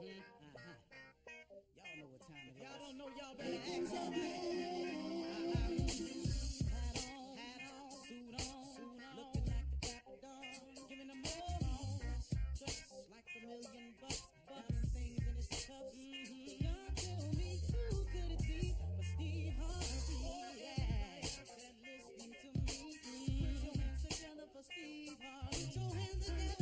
Y'all know what time it is. Y'all don't know, y'all better ask somebody. Hat on, suit on, looking like the Dapper Dawn, giving them all just like $1,000,000, diamond things in his cups. Y'all tell me who could it be but Steve Harvey? Yeah, that listening to me. Put your hands together for Steve Harvey. Put your hands together.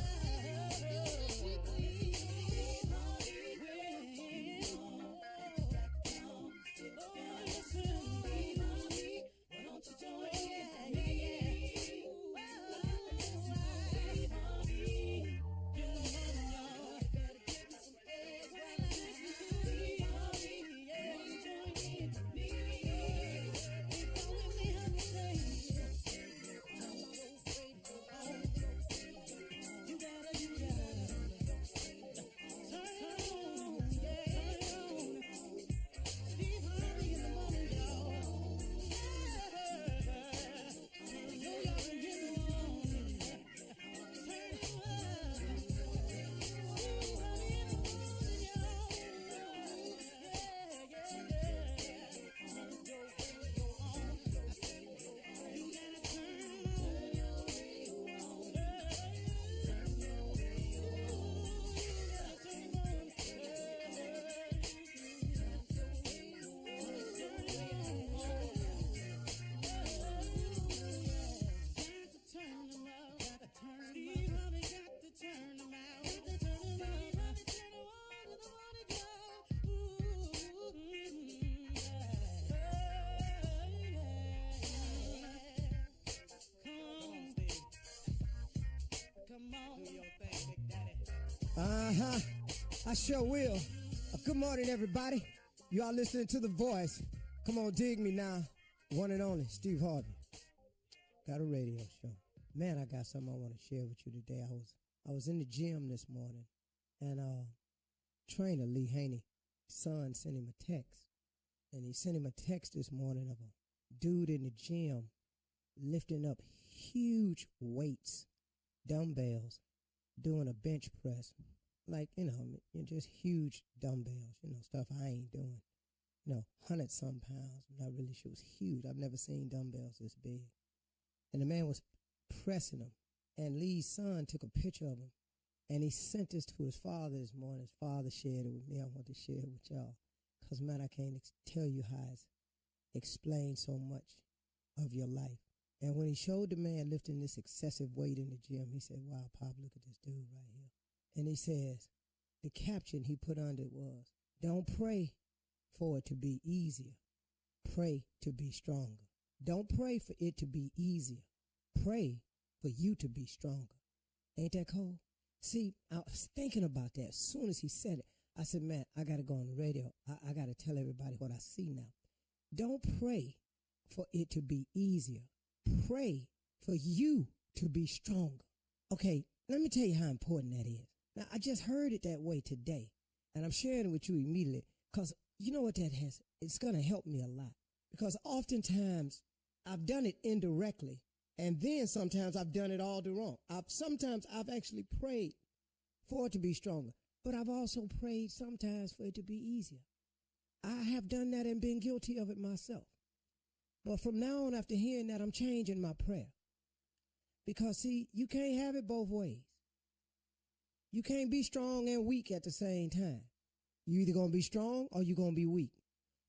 I sure will. Good morning, everybody. You all listening to The Voice. Come on, dig me now. One and only, Steve Harvey. Got a radio show. Man, I got something I want to share with you today. I was in the gym this morning, and trainer Lee Haney's son sent him a text. And he sent him a text this morning of a dude in the gym lifting up huge weights, dumbbells, doing a bench press. Like, just huge dumbbells, stuff I ain't doing. 100-some pounds. I'm not really sure. It was huge. I've never seen dumbbells this big. And the man was pressing them. And Lee's son took a picture of him. And he sent this to his father this morning. His father shared it with me. I want to share it with y'all. Because, man, I can't tell you how it's explained so much of your life. And when he showed the man lifting this excessive weight in the gym, he said, wow, Pop, look at this dude right here. And he says, the caption he put under it was, don't pray for it to be easier. Pray to be stronger. Don't pray for it to be easier. Pray for you to be stronger. Ain't that cool? See, I was thinking about that as soon as he said it. I said, man, I got to go on the radio. I got to tell everybody what I see now. Don't pray for it to be easier. Pray for you to be stronger. Okay, let me tell you how important that is. Now, I just heard it that way today, and I'm sharing it with you immediately because you know what that has? It's going to help me a lot because oftentimes I've done it indirectly, and then sometimes I've done it all the wrong. Sometimes I've actually prayed for it to be stronger, but I've also prayed sometimes for it to be easier. I have done that and been guilty of it myself. But from now on, after hearing that, I'm changing my prayer because, see, you can't have it both ways. You can't be strong and weak at the same time. You either going to be strong or you're going to be weak.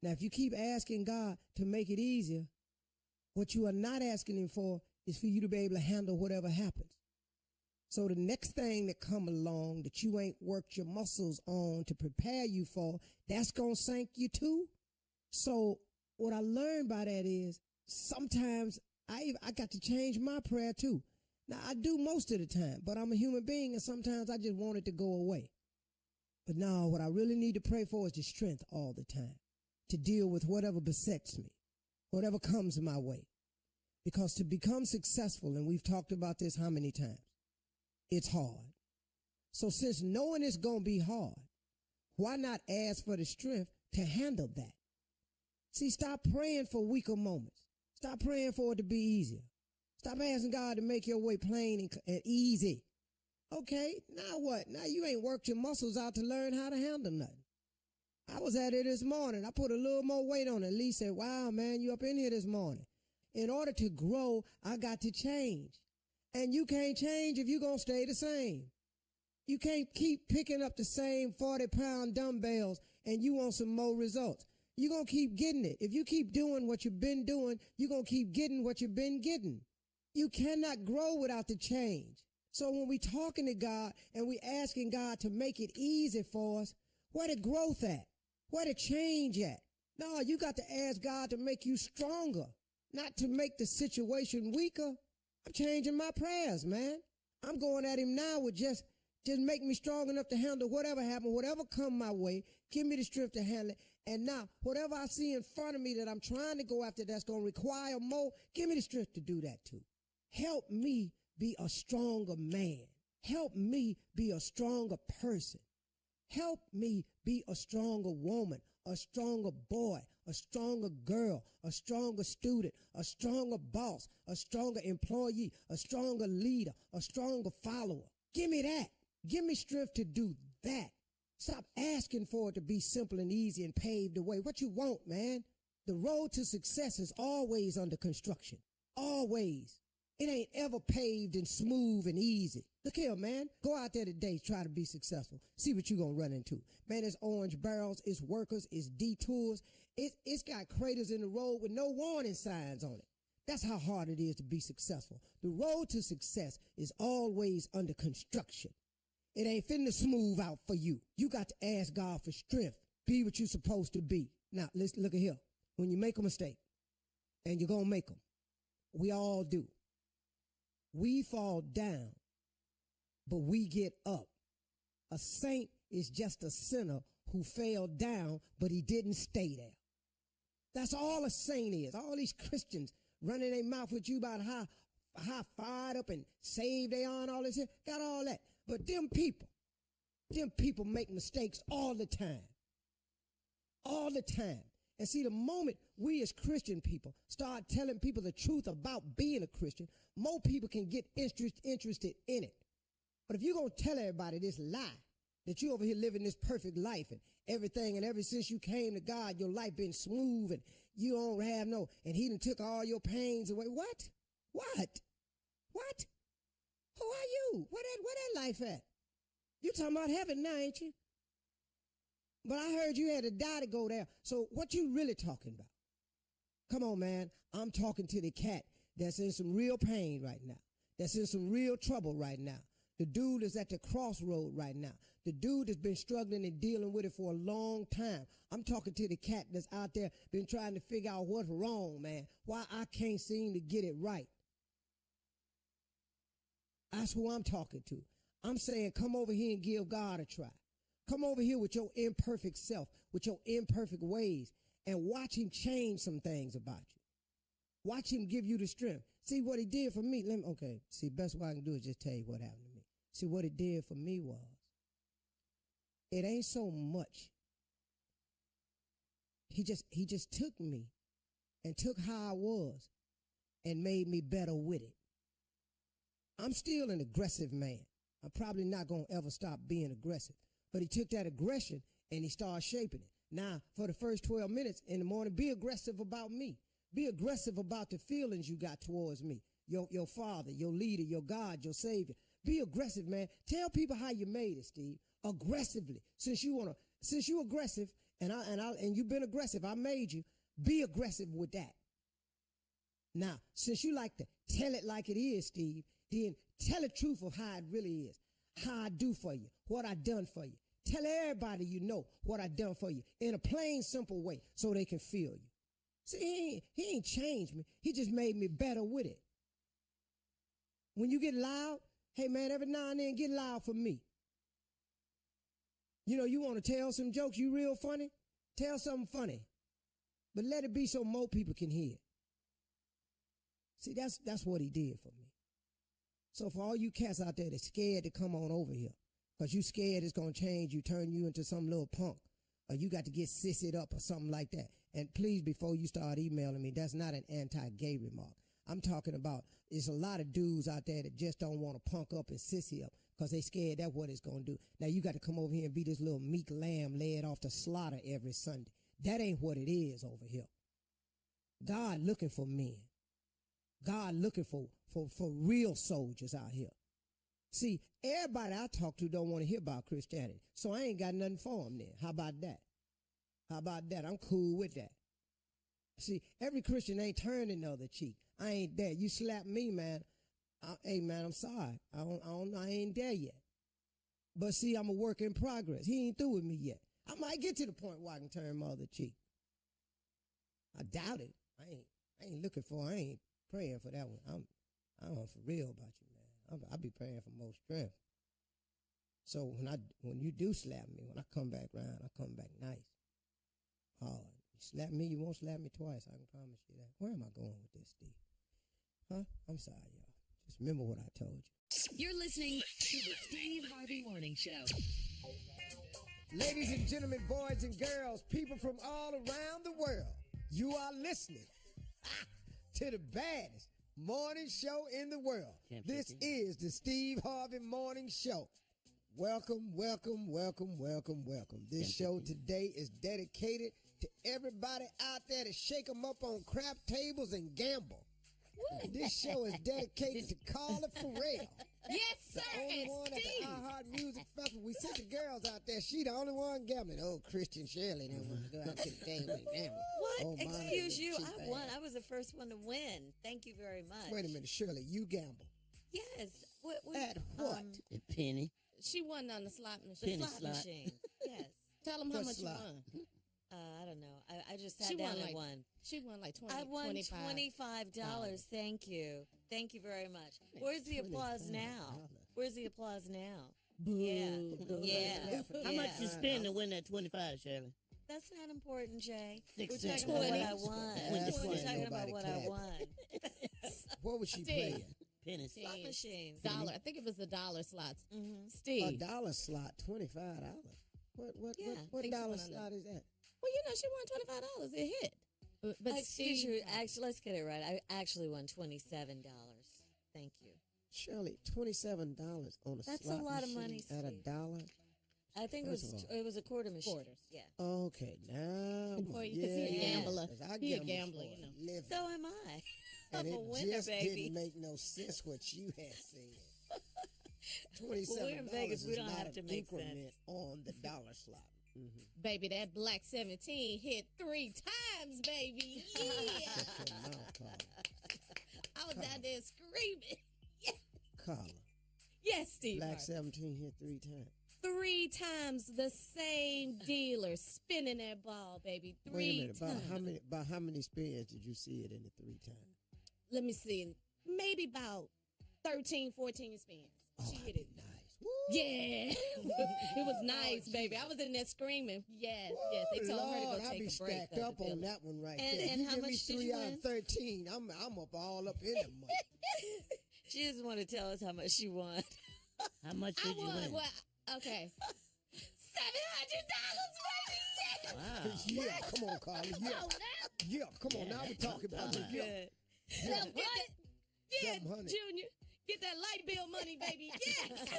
Now, if you keep asking God to make it easier, what you are not asking him for is for you to be able to handle whatever happens. So the next thing that come along that you ain't worked your muscles on to prepare you for, that's going to sink you too. So what I learned by that is sometimes I got to change my prayer too. Now, I do most of the time, but I'm a human being, and sometimes I just want it to go away. But now, what I really need to pray for is the strength all the time to deal with whatever besets me, whatever comes my way. Because to become successful, and we've talked about this how many times, it's hard. So since knowing it's going to be hard, why not ask for the strength to handle that? See, stop praying for weaker moments. Stop praying for it to be easier. Stop asking God to make your way plain and easy. Okay, now what? Now you ain't worked your muscles out to learn how to handle nothing. I was at it this morning. I put a little more weight on it. Lee said, wow, man, you up in here this morning. In order to grow, I got to change. And you can't change if you're going to stay the same. You can't keep picking up the same 40-pound dumbbells and you want some more results. You're going to keep getting it. If you keep doing what you've been doing, you're going to keep getting what you've been getting. You cannot grow without the change. So when we talking to God and we asking God to make it easy for us, where the growth at? Where the change at? No, you got to ask God to make you stronger, not to make the situation weaker. I'm changing my prayers, man. I'm going at him now with just make me strong enough to handle whatever happens, whatever come my way. Give me the strength to handle it. And now, whatever I see in front of me that I'm trying to go after that's going to require more, give me the strength to do that too. Help me be a stronger man. Help me be a stronger person. Help me be a stronger woman, a stronger boy, a stronger girl, a stronger student, a stronger boss, a stronger employee, a stronger leader, a stronger follower. Give me that. Give me strength to do that. Stop asking for it to be simple and easy and paved the way. What you want, man? The road to success is always under construction. Always. It ain't ever paved and smooth and easy. Look here, man. Go out there today, try to be successful. See what you're going to run into. Man, it's orange barrels, it's workers, it's detours. It's got craters in the road with no warning signs on it. That's how hard it is to be successful. The road to success is always under construction. It ain't finna smooth out for you. You got to ask God for strength. Be what you're supposed to be. Now, let's look at here. When you make a mistake, and you're going to make them, we all do. We fall down, but we get up. A saint is just a sinner who fell down, but he didn't stay there. That's all a saint is. All these Christians running their mouth with you about how fired up and saved they are and all this here, got all that. But them people make mistakes all the time. All the time. And see, the moment we as Christian people start telling people the truth about being a Christian, more people can get interested in it. But if you're going to tell everybody this lie, that you over here living this perfect life and everything, and ever since you came to God, your life been smooth and you don't have no, and he done took all your pains away. What? Who are you? Where that life at? You talking about heaven now, ain't you? But I heard you had to die to go there. So what you really talking about? Come on, man. I'm talking to the cat that's in some real pain right now, that's in some real trouble right now. The dude is at the crossroad right now. The dude has been struggling and dealing with it for a long time. I'm talking to the cat that's out there been trying to figure out what's wrong, man. Why I can't seem to get it right. That's who I'm talking to. I'm saying come over here and give God a try. Come over here with your imperfect self, with your imperfect ways, and watch him change some things about you. Watch him give you the strength. See what he did for me. See, best way I can do is just tell you what happened to me. See, what it did for me was, it ain't so much. He just took me and took how I was and made me better with it. I'm still an aggressive man. I'm probably not going to ever stop being aggressive. But he took that aggression and he started shaping it. Now, for the first 12 minutes in the morning, be aggressive about me. Be aggressive about the feelings you got towards me. Your father, your leader, your God, your savior. Be aggressive, man. Tell people how you made it, Steve. Aggressively. Since you aggressive and you've been aggressive, I made you. Be aggressive with that. Now, since you like to tell it like it is, Steve, then tell the truth of how it really is. How I do for you, what I done for you. Tell everybody you know what I done for you in a plain, simple way so they can feel you. See, he ain't changed me. He just made me better with it. When you get loud, hey, man, every now and then get loud for me. You know, you want to tell some jokes, you real funny? Tell something funny. But let it be so more people can hear. See, that's what he did for me. So for all you cats out there that's scared to come on over here, because you scared it's going to change you, turn you into some little punk, or you got to get sissied up or something like that. And please, before you start emailing me, that's not an anti-gay remark. I'm talking about there's a lot of dudes out there that just don't want to punk up and sissy up. because they scared that's what it's going to do. Now you got to come over here and be this little meek lamb led off to slaughter every Sunday. That ain't what it is over here. God looking for men. God looking for real soldiers out here. See, everybody I talk to don't want to hear about Christianity, so I ain't got nothing for them then. How about that? How about that? I'm cool with that. See, every Christian ain't turning the other cheek. I ain't there. You slap me, man. Hey, man, I'm sorry. I ain't there yet. But see, I'm a work in progress. He ain't through with me yet. I might get to the point where I can turn my other cheek. I doubt it. I ain't praying for that one. I'm for real about you, man. I'll be praying for more strength. So when you do slap me, when I come back around, I come back nice. Hard. You slap me, you won't slap me twice. I can promise you that. Where am I going with this, Steve? Huh? I'm sorry, y'all. Just remember what I told you. You're listening to the Steve Harvey Morning Show. Ladies and gentlemen, boys and girls, people from all around the world, you are listening to the baddest morning show in the world. This is the Steve Harvey Morning Show. Welcome, welcome, welcome, welcome, welcome. This show today is dedicated to everybody out there to shake them up on crap tables and gamble. This show is dedicated to Carla Farrell. Yes, sir. The only one at the iHeart Music Festival. We sent the girls out there. She the only one gambling. Oh, Christian Shirley didn't want to go out to the table and gamble. What? Oh, Excuse you. I won. I was the first one to win. Thank you very much. Wait a minute, Shirley. You gamble. Yes. What? At what? A penny. She won on the slot machine. Penny Slot slot. machine. Yes. Tell them how What much slot? you won. I don't know. I just She sat down won and like- won. She won like 20, I won $25. $25. Thank you. Thank you very much. Where's the applause now? Where's the applause now? Yeah. Yeah. How Yeah. much you spend to win that 25, Shirley? That's not important, Jay. We're 60. talking about what I 20. won. That's We're why talking about nobody what I clapped. won. What was she playing? Penny Slot slot. machine. $1. I think it was the dollar slots. Mm-hmm. A Steve. dollar slot, $25. What Yeah, what think dollar someone slot is that? Well, you know, she won $25. It hit. But Excuse Steve, you. Actually, let's get it right. I actually won $27. Thank you. Shirley, $27 on a That's a slot lot of machine money, at Steve. $1. I think First it of all- was a quarter machine. Quarters. Yeah. Okay, now Boy, you can see a gambler. 'cause I He a gambled gambler, for you know. a living. So am I. And I'm it a winner, just baby. didn't make no sense what you had said. $27 Well, we're in Vegas. We is don't not have an to make increment on the dollar slot. Baby, that black 17 hit 3 times, baby. Yeah. Shut your mouth, Carla. I was down there screaming. Carla. Yes, Steve. Black Harvey. 17 hit 3 times. 3 times the same dealer spinning that ball, baby. 3 Wait a minute. times. About how many spins did you see it in the 3 times? Let me see. Maybe about 13, 14 spins. Oh, She that'd hit be it. nice. Woo! Yeah. It was nice, baby. I was in there screaming. Yes, yes. They told her to Lord, go I take be a break. stacked up on that one right And- there. and you how give me much did 3 you out win? of 13, I'm up all up in the money. She doesn't want to tell us how much she won. How much I did you won. win? Well, okay. $700, baby. Wow. Yeah, come on, Carla. Yeah, come on. Now we're talking about it. Yeah. Good. Yeah, what? Yeah, 700. Junior. Get that light bill money, baby. Yes.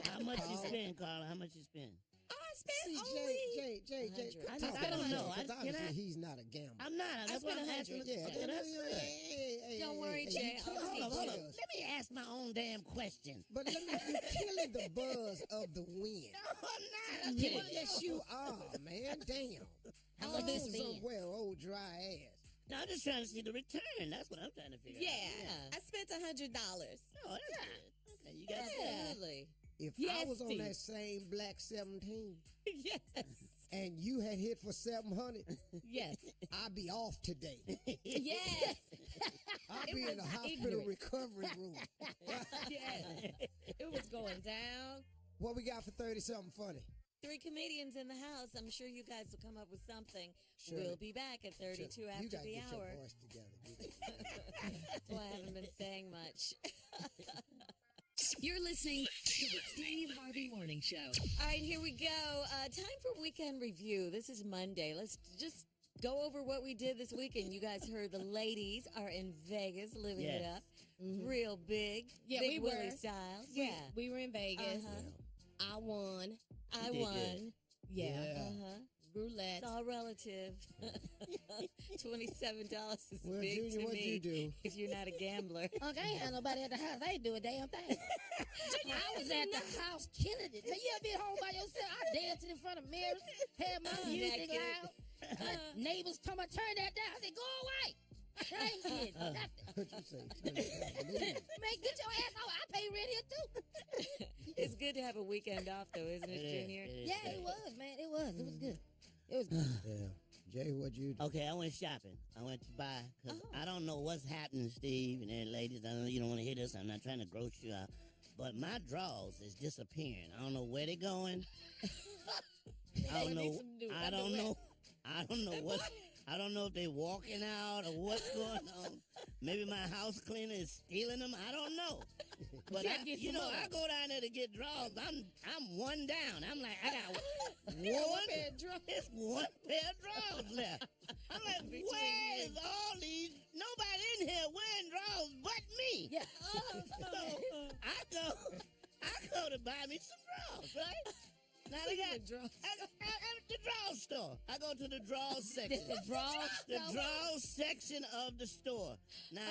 How much you Carla. spend, Carla? How much you spend? I spent See, only. Jay, I talk don't about know. it, 'cause Can obviously I- he's not a gambler. I'm not. That's what I'm spent asking. 100. Yeah, Yeah, that's good. hey, Don't worry, hey, Jay. you I'll killing teach the Hold buzz. on. Let me ask my own damn question. But let me, you killing the buzz of the win. I'm Yeah, not. yes, you are, man. Damn. How Go much you spend? somewhere, old dry ass. No, I'm just trying to see the return. That's what I'm trying to figure Yeah. out. I spent $100. Oh, that's good. Okay, you got Absolutely. If I Yes, was on Steve. that same black 17 Yes. and you had hit for 700, Yes. I'd be off today. Yes. I'd It be in the was hospital ignorant. recovery room. Yes. It was going down. What we got for 30-something funny? 3 comedians in the house. I'm sure you guys will come up with something. Sure. We'll be back at 32 You after gotta the get hour. your voice together. That's why I haven't been saying much. You're listening to the Steve Harvey Morning Show. All right, here we go. Time for weekend review. This is Monday. Let's just go over what we did this weekend. You guys heard the ladies are in Vegas living it Yes. up. real big. Yeah, big we Willie were. style. We, Yeah. we were in Vegas. Uh-huh. I won. I did won. good. Yeah. Uh-huh. Roulette. It's all relative. $27 is Well, big Junior, to what'd me you do? if you're not a gambler. Unc, I ain't had nobody at the house. I ain't do a damn thing. I was at the house killing it. Now, you ever been home by yourself? I dancing in front of mirrors, had my music Naked. loud. Neighbors told me to turn that down. I said, go away. I ain't getting nothing. What you say? Turn it down. Leave. Man, get your ass out. I pay rent here, too. It's good to have a weekend off, though, isn't it, Junior? Yeah, it was, man. It was. It was good. It was good. Yeah. Jay, what'd you do? Okay, I went shopping. I went to buy, because I don't know what's happening, Steve, and ladies. I know you don't want to hear this. I'm not trying to gross you out. But my drawers is disappearing. I don't know where they're going. I don't know. I don't know. I don't know what. I don't know if they're walking out or what's going on. Maybe my house cleaner is stealing them. I don't know. But I go down there to get drawers. I'm one down. I'm like, I got one pair of drawers. It's one pair of drawers left. I'm like, where is all these? Nobody in here wearing drawers but me. Yeah. So I go to buy me some drawers, right? Now they got at the draw store. I go to the draw section. The draw section of the store. Now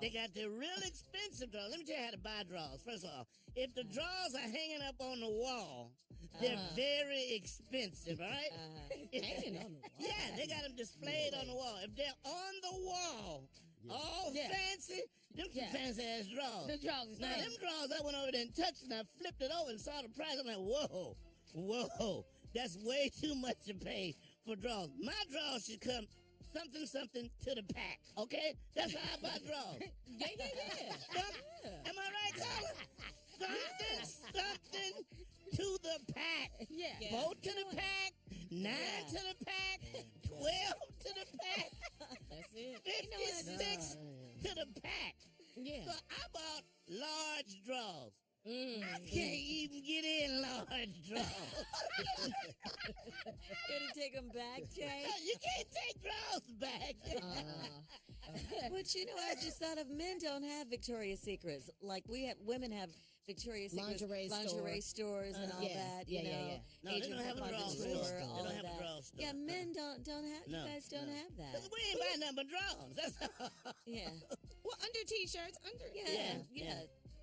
they got the real expensive drawers. Let me tell you how to buy drawers. First of all, if the drawers are hanging up on the wall, they're very expensive, all right? Hanging on the wall. Yeah, they got them displayed on the wall. If they're on the wall, all fancy, them some fancy ass drawers. The drawers is Now nice. them drawers I went over there and touched and I flipped it over and saw the price. I'm like, whoa, that's way too much to pay for drawers. My drawers should come something to the pack, okay? That's how I buy drawers. Yeah. Am I right, Carla? Something to the pack. Yeah. 4 to the pack, 9 to the pack, 12 to the pack, That's it. 56 to the pack. Yeah. So I bought large drawers. I can't even get in large drawers. Gonna take them back, Jay? You can't take drawers back. But I just thought of men don't have Victoria's Secrets. Like women have Victoria's Secret Lingerie stores and all that. Yeah. No, they don't have a drawer store. They all don't of have a that. drawer store. Yeah, men don't have. No, You guys don't have that. 'Cause we ain't buying nothing but drawers. That's all. Yeah. Well, under t-shirts, Yeah.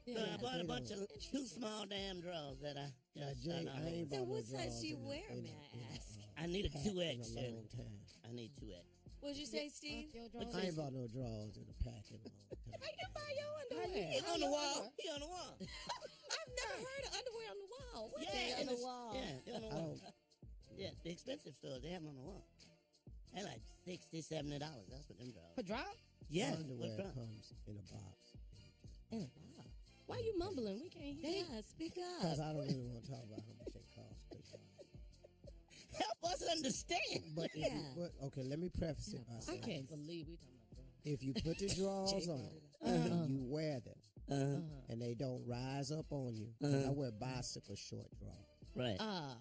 So I bought a bunch of 2 small damn drawers that I Jay, I ain't So bought what no size drawers do you in a- wear, in a- may I in a, ask? I need a pack 2X. in a long time. I need 2X. What'd you say, Steve? I ain't bought no drawers in a pack in a long time. How you buy your underwear? He on the wall. He on the wall. I've never heard of underwear on the wall. What Yeah, on in the wall. Yeah, they on the I wall. don't. Yeah, the expensive stores, they have them on the wall. They're like $60, $70. That's what them drawers. For draw? Yeah, Underwear what drawers? comes in a box. In a box. Why you mumbling? We can't hear. Yeah, speak Because up. I don't even want to talk about how much they cost. 'cause Help us understand. But if you put, okay, let me preface it by I saying, can't believe we talking about drawers. if you put the drawers on and you wear them and they don't rise up on you, I wear bicycle short drawers. Right. And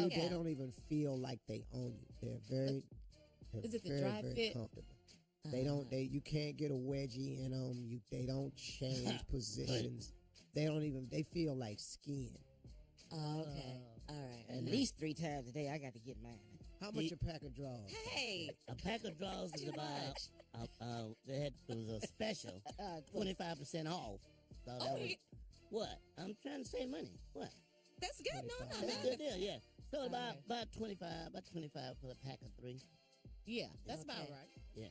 okay. They don't even feel like they own you. They're very, Is it the very, dry very fit? comfortable. They don't. You can't get a wedgie in them. They don't change positions. They don't even. They feel like skin. Oh, okay. All right. At least 3 times a day, I got to get mine. How much a pack of drawers? Hey, A pack of drawers is too about, much. it was a special, 25% off. So that was, what? I'm trying to save money. What? That's good. No. That's a good deal, yeah. So about 25 for the pack of 3. Yeah, that's about Okay. right. Yeah.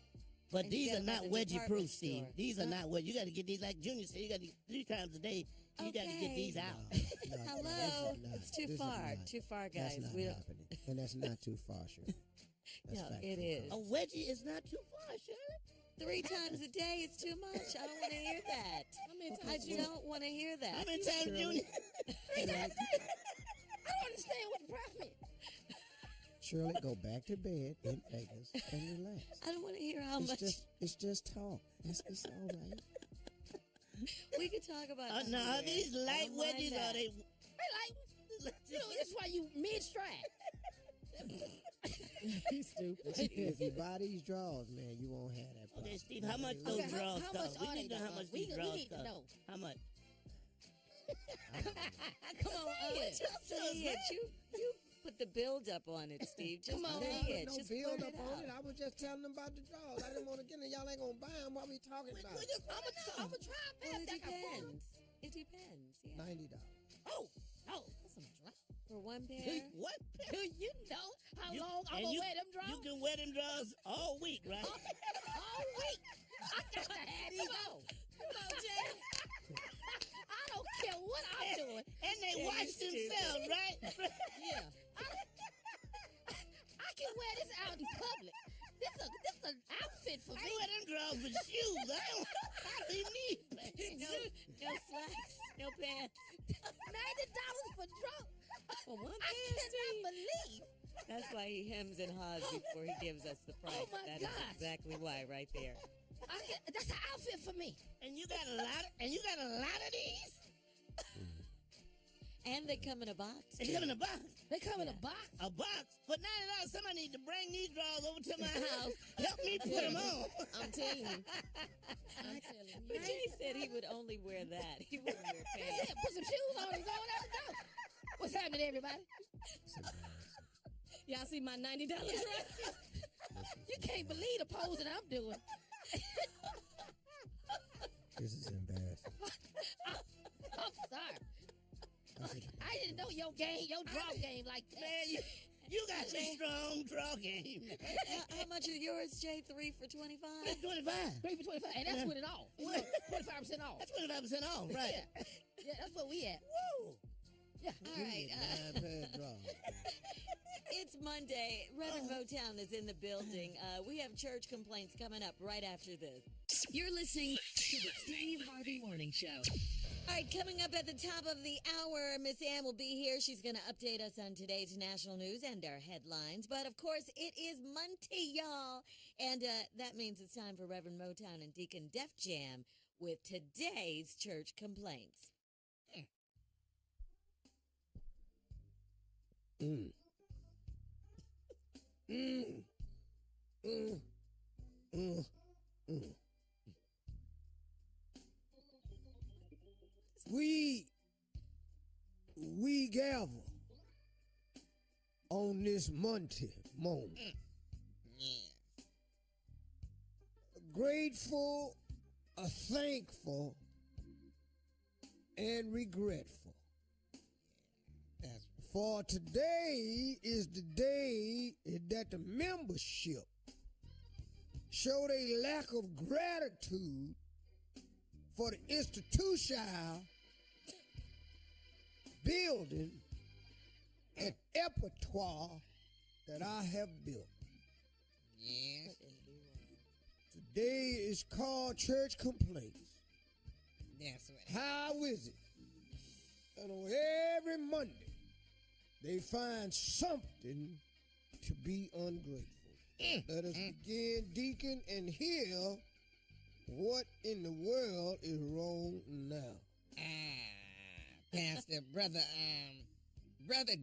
But And you these get are them not at the wedgie department proof, Steve. store. These are not wedgie. You got to get these, like Junior said, you got to 3 times a day. You got to get Okay. these out. No, Hello. this is not- It's too this is far. not- Too far, That's guys. not We don't. happening, and that's not too far, Shirley. That's No, factual. it is. A wedgie is not too far, Shirley. 3 times a day is too much. I don't want to hear that. How many I times you don't want to hear How that. many times, Shirley. Junior? I don't understand what the problem is. Shirley, go back to bed in Vegas and relax. I don't want to hear how much. It's just talk. It's all right. We could talk about. Now, are underwear. these I light don't mind wedgies? that. Are they? That's why you mid-stride. He's stupid. If you buy these drawers, man, you won't have that problem. Okay, Steve, how much those Okay, drawers how cost? much We are need to they, know how though? much We these drawers need to cost. know. How much? Come on, Say it. You put the build up on it, Steve. Just Come on. say I didn't it. put no Just build blurt up it on out. it. I was just telling them about the drawers. I didn't want to get it. Y'all ain't gonna buy them. What we talking about? I'm gonna try Well, it that. depends. It depends. Yeah. $90. Oh, no. That's some dry. For one pair. What? Do you know how You- long I'm and gonna you- wear them drawers? You can wear them drawers all week, right? All week. I got to have these on. Come on, Jay. I don't care what I'm doing. And they Yeah, wash you stupid. themselves, right? Yeah. I can wear this out in public. This is an outfit for I me. wear them drawers with shoes. I don't hardly need pants. No slacks. No pants. $90 for drawers. For one I pair, cannot Steve. believe. That's why he hems and haws before he gives us the price. Oh, my That is gosh. exactly why, right there. That's an outfit for me. And you got a lot of these? And they come in a box. They come in a box. They come in a box. A box? For $90, somebody need to bring these drawers over to my house. Help me put them on. I'm telling you. But Jay said he would only wear that. He wouldn't wear That's pants. it. Put some shoes on and going out the door. What's happening, everybody? Y'all see my $90 dress? You can't believe the pose that I'm doing. This is embarrassing. I'm sorry. I didn't know your draw game like that. Man, you got a strong draw game. How much are yours, Jay? 3 for $25? 25. 3 for 25, and that's with it all. 25% off. That's 25% off, right? Yeah, that's what we at. Woo! Yeah. All right. 9 pair of drawers. It's Monday. Reverend Motown is in the building. We have church complaints coming up right after this. You're listening to the Steve Harvey Morning Show. All right, coming up at the top of the hour, Miss Ann will be here. She's going to update us on today's national news and our headlines. But, of course, it is Monday, y'all. And that means it's time for Reverend Motown and Deacon Def Jam with today's church complaints. We gather on this Monday morning. Grateful, thankful, and regretful. For today is the day that the membership showed a lack of gratitude for the institutional building and repertoire that I have built. Yes. Today is called Church Complaints. That's right. How is it? And on every Monday, they find something to be ungrateful. Let us begin, Deacon, and hear what in the world is wrong now. Pastor, Brother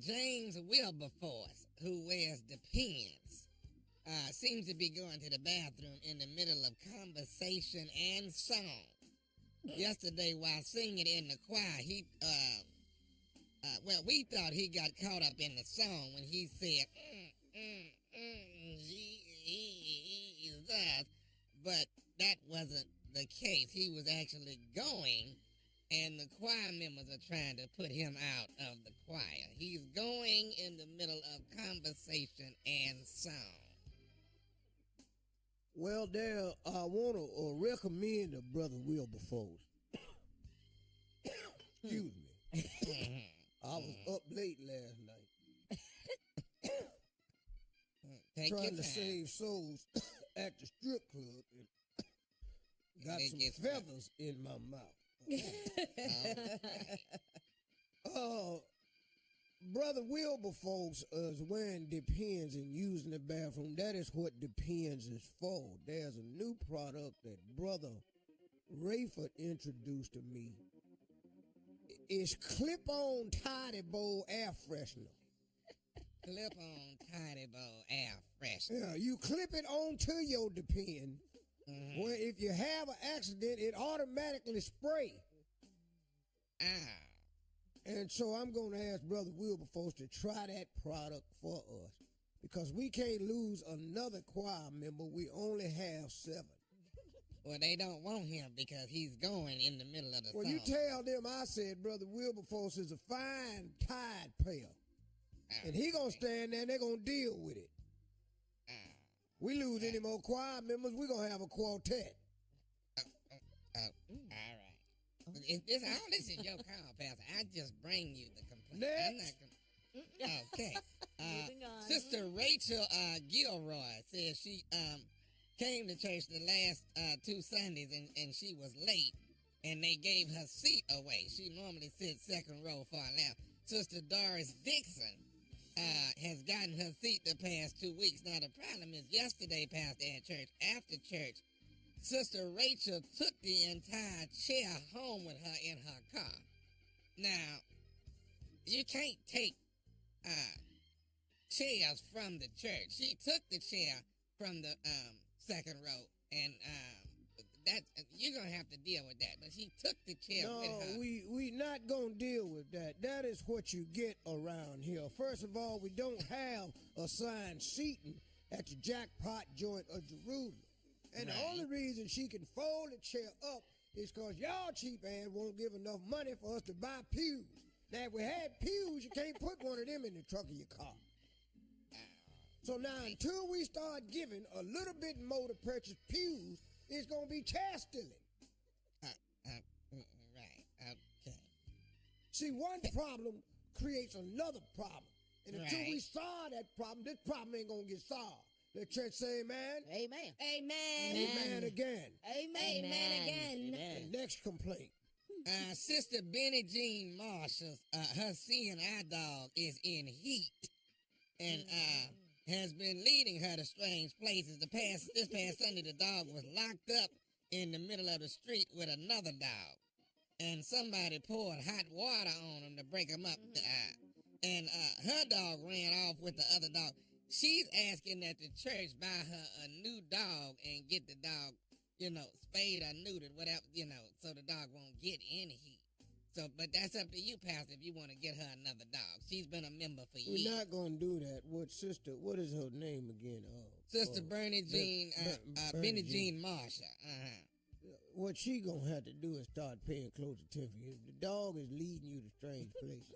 James Wilberforce, who wears the pants, seems to be going to the bathroom in the middle of conversation and song. Yesterday, while singing in the choir, we thought he got caught up in the song when he said, Jesus, but that wasn't the case. He was actually going, and the choir members are trying to put him out of the choir. He's going in the middle of conversation and song. Well, there, I want to recommend Brother Wilberforce. Excuse me. I was up late last night Take trying your to time. save souls at the strip club and got They some get feathers in my mouth. Brother Wilberforce is wearing Depends and using the bathroom. That is what Depends is for. There's a new product that Brother Rayford introduced to me. It's clip-on Tidy Bowl air freshener. clip-on Tiny Bow air freshener. Yeah, you clip it onto your Depend. Where if you have an accident, it automatically spray. And so I'm going to ask Brother Wilberforce to try that product for us because we can't lose another choir member. We only have 7. Well, they don't want him because he's going in the middle of the Well, song. you tell them I said Brother Wilberforce is a fine tide payer. And he going to stand there and they're going to deal with it. We lose any more choir members, we're going to have a quartet. All right. All this is your call, Pastor. I just bring you the complaint. I'm not gonna... Okay. Moving on. Sister Rachel Gilroy says she came to church the last 2 Sundays and she was late and they gave her seat away. She normally sits second row far left. Sister Doris Dixon has gotten her seat the past 2 weeks. Now the problem is yesterday, Pastor, at church, after church, Sister Rachel took the entire chair home with her in her car. Now, you can't take chairs from the church. She took the chair from the second row, and that you're gonna have to deal with that. But she took the chair with her. No, we not gonna deal with that. That is what you get around here. First of all, we don't have assigned seating at the Jackpot Joint of Jerusalem. And the only reason she can fold the chair up is because y'all cheap ass won't give enough money for us to buy pews. Now, if we had pews, you can't put one of them in the trunk of your car. So now, until we start giving a little bit more to purchase pews, it's going to be chair stealing. Right, okay. See, one problem creates another problem. And until we solve that problem, this problem ain't going to get solved. The church say amen. Amen. Amen. Amen again. Amen. Amen again. The next complaint. Sister Benny Jean Marshall, her seeing eye dog is in heat and has been leading her to strange places. This past Sunday, the dog was locked up in the middle of the street with another dog. And somebody poured hot water on him to break him up. And her dog ran off with the other dog. She's asking that the church buy her a new dog and get the dog, spayed or neutered, whatever, so the dog won't get any heat. So, but that's up to you, Pastor, if you want to get her another dog. She's been a member for years. We're not going to do that. What is her name again? Sister Benny Jean Marshall. What she going to have to do is start paying close attention. The dog is leading you to strange places.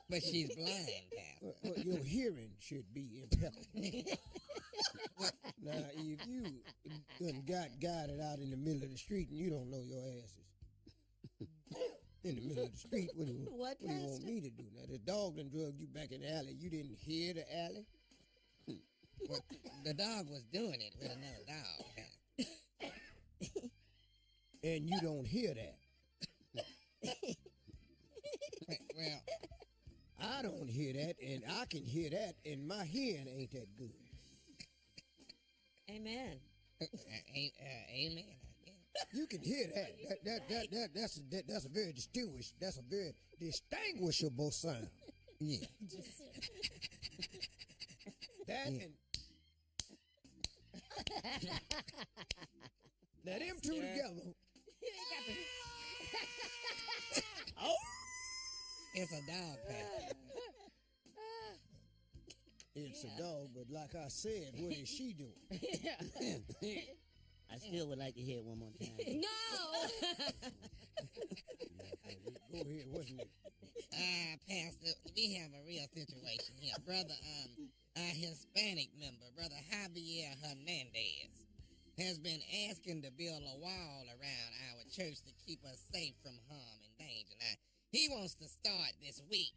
But she's blind, Pastor. Well, your hearing should be impeccable. Now, if you done got guided out in the middle of the street and you don't know your asses in the middle of the street, what do you want me to do? Now, this dog done drugged you back in the alley. You didn't hear the alley? Well, the dog was doing it with another dog, Pastor. And you don't hear that. Well, I don't hear that, and I can hear that, and my hearing ain't that good. Amen. Amen. You can hear that. That's a very distinguishable sound. Yeah. That and now them two together. Oh. It's a dog, Pastor. It's a dog, but like I said, what is she doing? I still would like to hear it one more time. No. Go ahead, what's next? Pastor, we have a real situation here. Brother, a Hispanic member, Brother Javier Hernandez, has been asking to build a wall around our church to keep us safe from harm and danger. Now, he wants to start this week.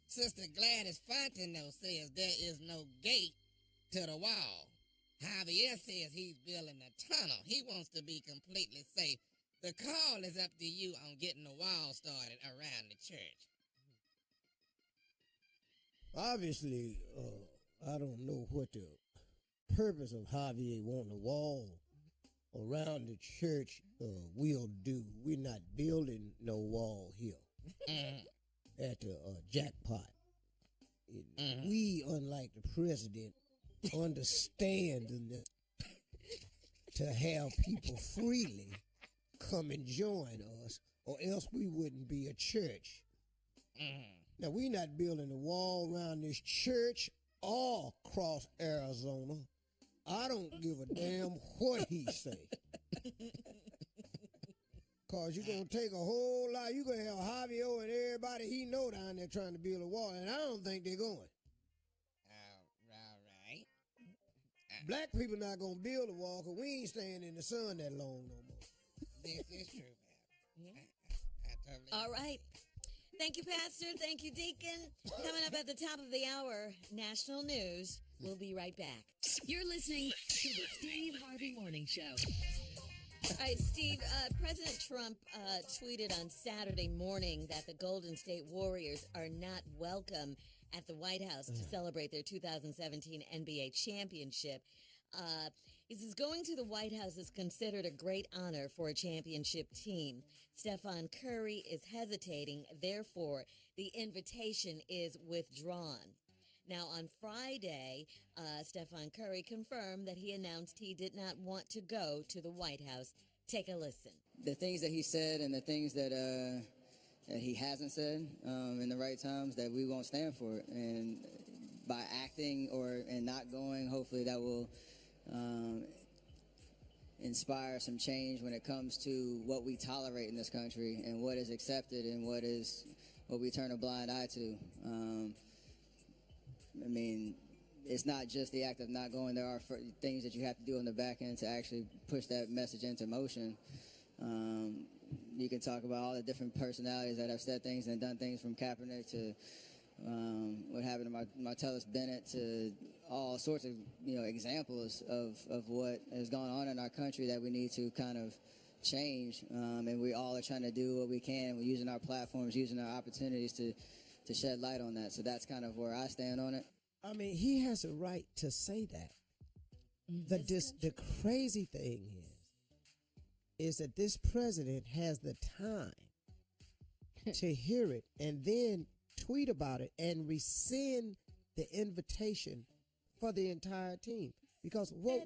Sister Gladys Fontenot says there is no gate to the wall. Javier says he's building a tunnel. He wants to be completely safe. The call is up to you on getting the wall started around the church. Obviously, I don't know what the purpose of Javier wanting a wall around the church will do. We're not building no wall here at the Jackpot. We, unlike the president, understand to have people freely come and join us, or else we wouldn't be a church. Now, we not building a wall around this church or across Arizona. I don't give a damn what he say. Cause you're gonna take a whole lot. You're gonna have Harvey and everybody he know down there trying to build a wall, and I don't think they're going. All right. Black people not gonna build a wall because we ain't staying in the sun that long no more. This is true, man. I totally All agree. right. Thank you, Pastor. Thank you, Deacon. Coming up at the top of the hour, national news. We'll be right back. You're listening to the Steve Harvey Morning Show. All right, Steve, President Trump tweeted on Saturday morning that the Golden State Warriors are not welcome at the White House to celebrate their 2017 NBA championship. He says going to the White House is considered a great honor for a championship team. Stephon Curry is hesitating, therefore, the invitation is withdrawn. Now, on Friday, Stephon Curry confirmed that he announced he did not want to go to the White House. Take a listen. The things that he said and the things that he hasn't said in the right times that we won't stand for. And by acting and not going, hopefully that will inspire some change when it comes to what we tolerate in this country and what is accepted and what we turn a blind eye to. I mean, it's not just the act of not going. There are things that you have to do on the back end to actually push that message into motion. You can talk about all the different personalities that have said things and done things, from Kaepernick to what happened to Martellus Bennett, to all sorts of examples of what has gone on in our country that we need to kind of change. And we all are trying to do what we can. We're using our platforms, using our opportunities to shed light on that. So that's kind of where I stand on it. I mean, he has a right to say that. The crazy thing is that this president has the time to hear it and then tweet about it and rescind the invitation for the entire team. Because what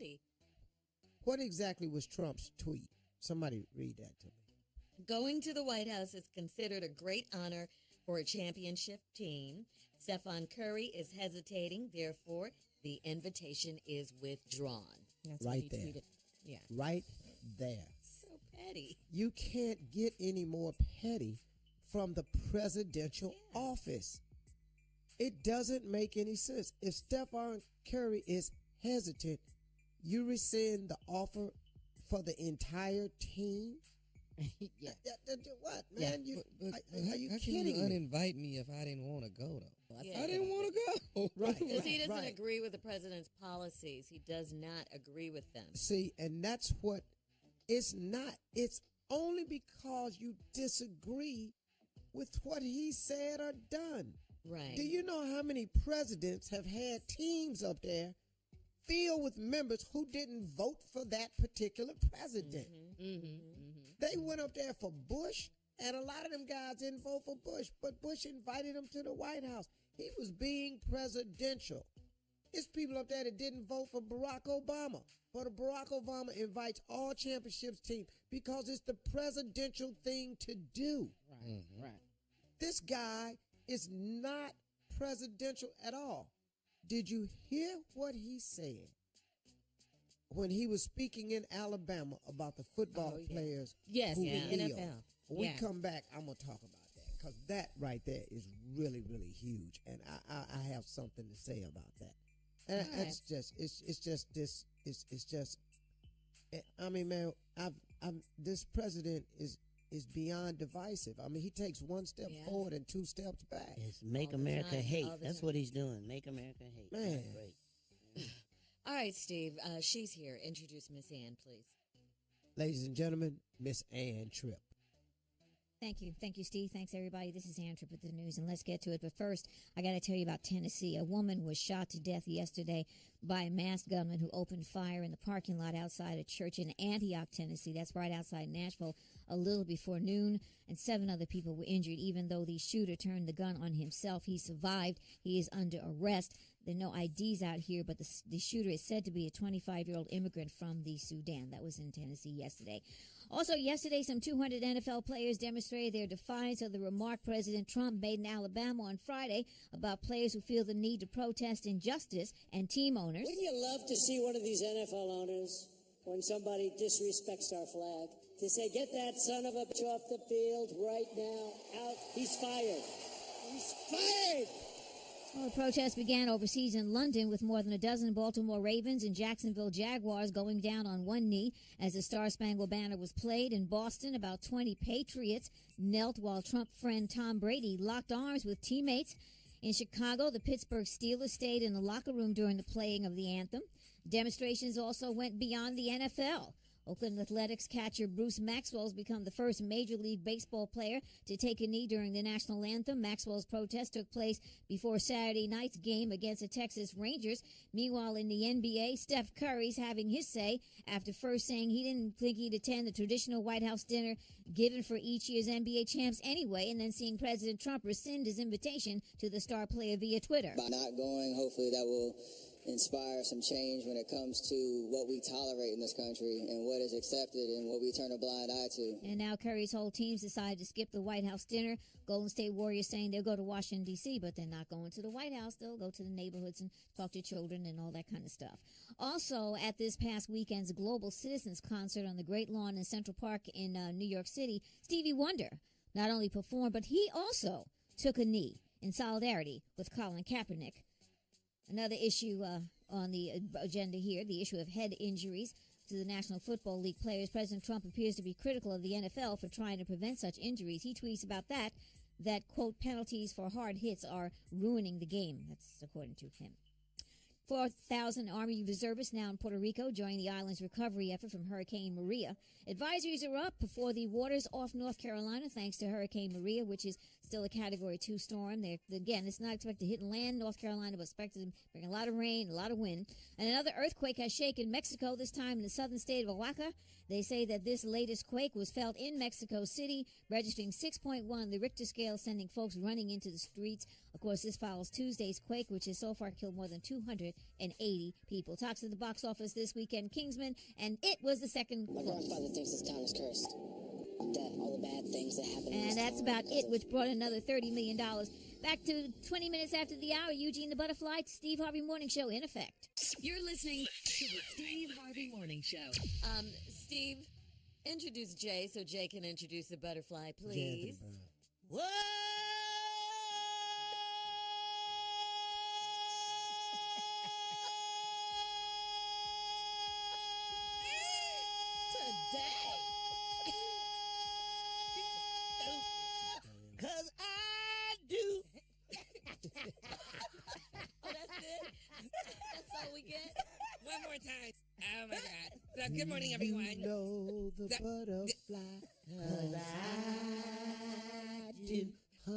exactly was Trump's tweet? Somebody read that to me. Going to the White House is considered a great honor for a championship team. Stephon Curry is hesitating, therefore, the invitation is withdrawn. That's Right what he there. tweeted. Yeah. Right there. So petty. You can't get any more petty from the presidential office. It doesn't make any sense. If Stephon Curry is hesitant, you rescind the offer for the entire team? Yeah. What, man? Yeah. Are you how kidding can you me? uninvite me if I didn't want to go, though? Yeah. I didn't want to go. Right. Because he doesn't right. agree with the president's policies. He does not agree with them. See, and that's what it's not. It's only because you disagree with what he said or done. Right. Do you know how many presidents have had teams up there filled with members who didn't vote for that particular president? They went up there for Bush, and a lot of them guys didn't vote for Bush, but Bush invited them to the White House. He was being presidential. It's people up there that didn't vote for Barack Obama, but Barack Obama invites all championships teams because it's the presidential thing to do. Right. This guy is not presidential at all. Did you hear what he said when he was speaking in Alabama about the football players? Yes, who the were ill? NFL. When we Yeah. come back, I'm going to talk about that because that right there is really, really huge. And I have something to say about that. And All right. it's just, I mean, man, this president is beyond divisive. I mean, he takes one step forward and two steps back. It's make All the America time, hate. all the That's time. what he's doing. Make America hate. Man. That's great. All right, Steve. She's here. Introduce Miss Ann, please. Ladies and gentlemen, Miss Ann Tripp. Thank you, Steve. Thanks, everybody. This is Ann Tripp with the news, and let's get to it. But first, I got to tell you about Tennessee. A woman was shot to death yesterday by a masked gunman who opened fire in the parking lot outside a church in Antioch, Tennessee. That's right outside Nashville, a little before noon, and 7 other people were injured. Even though the shooter turned the gun on himself, he survived. He is under arrest. There are no IDs out here, but the shooter is said to be a 25-year-old immigrant from the Sudan. That was in Tennessee yesterday. Also, yesterday, some 200 NFL players demonstrated their defiance of the remark President Trump made in Alabama on Friday about players who feel the need to protest injustice and team owners. Wouldn't you love to see one of these NFL owners, when somebody disrespects our flag, to say, get that son of a bitch off the field right now, out, he's fired. He's fired! Well, the protest began overseas in London with more than a dozen Baltimore Ravens and Jacksonville Jaguars going down on one knee as the Star-Spangled Banner was played. In Boston, about 20 Patriots knelt while Trump friend Tom Brady locked arms with teammates. In Chicago, the Pittsburgh Steelers stayed in the locker room during the playing of the anthem. Demonstrations also went beyond the NFL. Oakland Athletics catcher Bruce Maxwell has become the first Major League Baseball player to take a knee during the national anthem. Maxwell's protest took place before Saturday night's game against the Texas Rangers. Meanwhile, in the NBA, Steph Curry's having his say after first saying he didn't think he'd attend the traditional White House dinner given for each year's NBA champs anyway, and then seeing President Trump rescind his invitation to the star player via Twitter. By not going, hopefully that will inspire some change when it comes to what we tolerate in this country and what is accepted and what we turn a blind eye to. And now Curry's whole team's decided to skip the White House dinner. Golden State Warriors saying they'll go to Washington, D.C., but they're not going to the White House. They'll go to the neighborhoods and talk to children and all that kind of stuff. Also, at this past weekend's Global Citizens Concert on the Great Lawn in Central Park in New York City, Stevie Wonder not only performed, but he also took a knee in solidarity with Colin Kaepernick. Another issue on the agenda here, the issue of head injuries to the National Football League players. President Trump appears to be critical of the NFL for trying to prevent such injuries. He tweets about that, quote, penalties for hard hits are ruining the game. That's according to him. 4,000 Army reservists now in Puerto Rico join the island's recovery effort from Hurricane Maria. Advisories are up before the waters off North Carolina thanks to Hurricane Maria, which is still a Category 2 storm. Again, it's not expected to hit land North Carolina, but expected to bring a lot of rain, a lot of wind. And another earthquake has shaken Mexico, this time in the southern state of Oaxaca. They say that this latest quake was felt in Mexico City, registering 6.1, the Richter scale, sending folks running into the streets. Of course, this follows Tuesday's quake, which has so far killed more than 280 people. Talks at the box office this weekend, Kingsman, and it was the second. My grandfather thinks this town is cursed. That all the bad things that happen. And that's about it, which brought another $30 million. Back to 20 minutes after the hour, Eugene the Butterfly, Steve Harvey Morning Show in effect. You're listening to the Steve Harvey Morning Show. Steve, introduce Jay so Jay can introduce the butterfly, please. Whoa! Cause I do. Oh, that's it? That's all we get? One more time. Oh, my God. So, good morning, everyone. You know the butterfly, 'cause I do.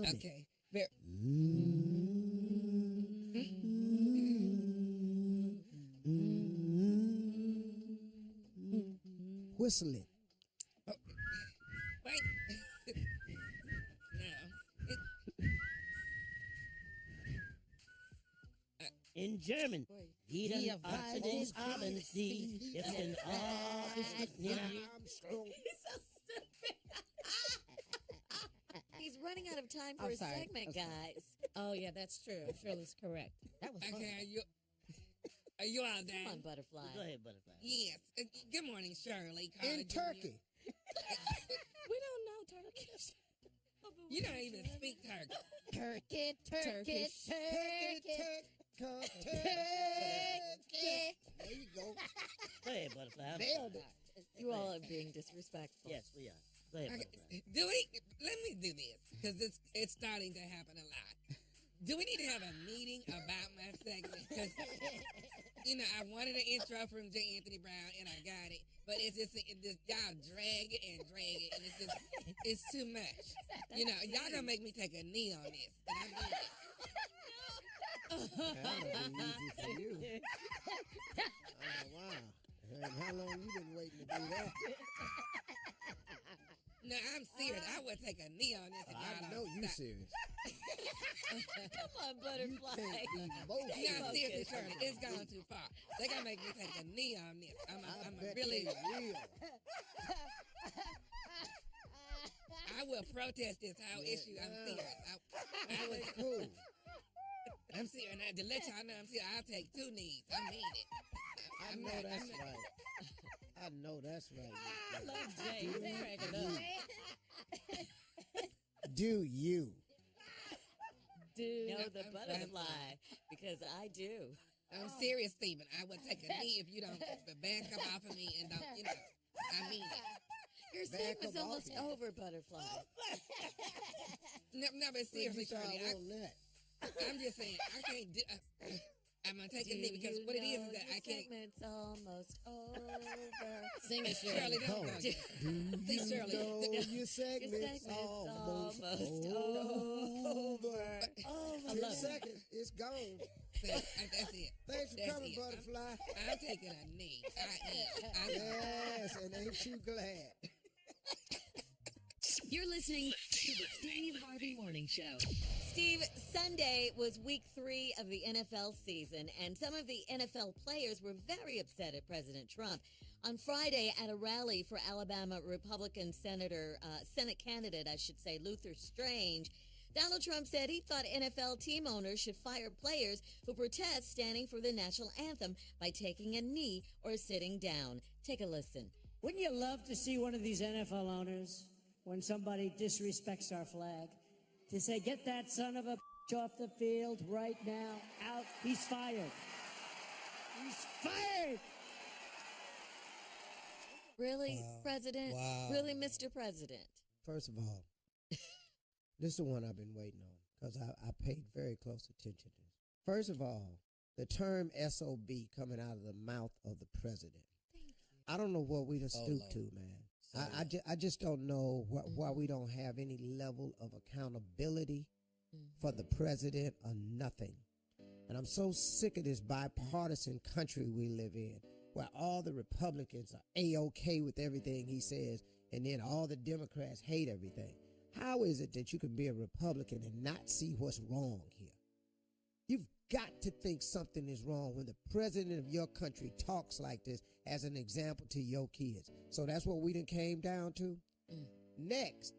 Okay. Whistle it. Oh, wait. In German, wieder Abends Abend sie, jetzt in August nicht. He's so stupid. He's running out of time for I'm a sorry. segment, guys. Oh, yeah, that's true. Shirley's correct. That was fun. Okay, are you all Come there? on, butterfly. Go ahead, Butterfly. Yes. Good morning, Shirley. In Turkey. We don't know Turkish. You don't even speak Turkish. Turkey, turkey, Turkish. turkey. There you go. Go ahead, Butterfly. Nailed it. You all are being disrespectful. Yes, we are. Go ahead, Okay, Butterfly. let me do this because it's starting to happen a lot. Do we need to have a meeting about my segment? Because, I wanted an intro from J. Anthony Brown, and I got it. But it's just y'all drag it, and it's too much. Y'all gonna make me take a knee on this, and I mean it. That'll be easy for you. Oh, wow. And how long you been waiting to do that? No, I'm serious. I would take a knee on this. I know you serious. Come on, Butterfly. No, seriously, Shirley, it's gone too far. They're going to make me take a knee on this. I'm really real. I will protest this whole issue. I'm serious. I would, cool. I'm serious. And to let y'all know I'm serious, I'll take 2 knees. I mean it. I know that's right. I know that's right. I love Jay. He's cracking up. Do you? Know the butterfly, because I do. I'm serious, Stephen. I would take a knee if you don't back up off of me and don't, I mean it. Your segment's almost over, Butterfly. No, but seriously, Shirley, I'm just saying, I can't do. I'm gonna take a knee because what it is that I can't. Segment's almost over. Sing it, Shirley. Don't go. See, Shirley. Your segment's almost over. I 10 love seconds, it's gone. That's it. Thanks for coming, Butterfly. I'm taking a knee. Yes, and ain't you glad? You're listening to the Steve Harvey Morning Show. Steve, Sunday was week 3 of the NFL season, and some of the NFL players were very upset at President Trump. On Friday, at a rally for Alabama Republican Senate candidate, Luther Strange, Donald Trump said he thought NFL team owners should fire players who protest standing for the national anthem by taking a knee or sitting down. Take a listen. Wouldn't you love to see one of these NFL owners, when somebody disrespects our flag, to say, get that son of a off the field right now, out, he's fired. He's fired! Really, Wow. President? Wow. Really, Mr. President? First of all, this is the one I've been waiting on because I paid very close attention to this. First of all, the term SOB coming out of the mouth of the president. I don't know what we done stooped to, man. I just don't know why we don't have any level of accountability for the president or nothing. And I'm so sick of this bipartisan country we live in, where all the Republicans are A-OK with everything he says, and then all the Democrats hate everything. How is it that you can be a Republican and not see what's wrong here? You've got to think something is wrong when the president of your country talks like this as an example to your kids. So that's what we done came down to. Next,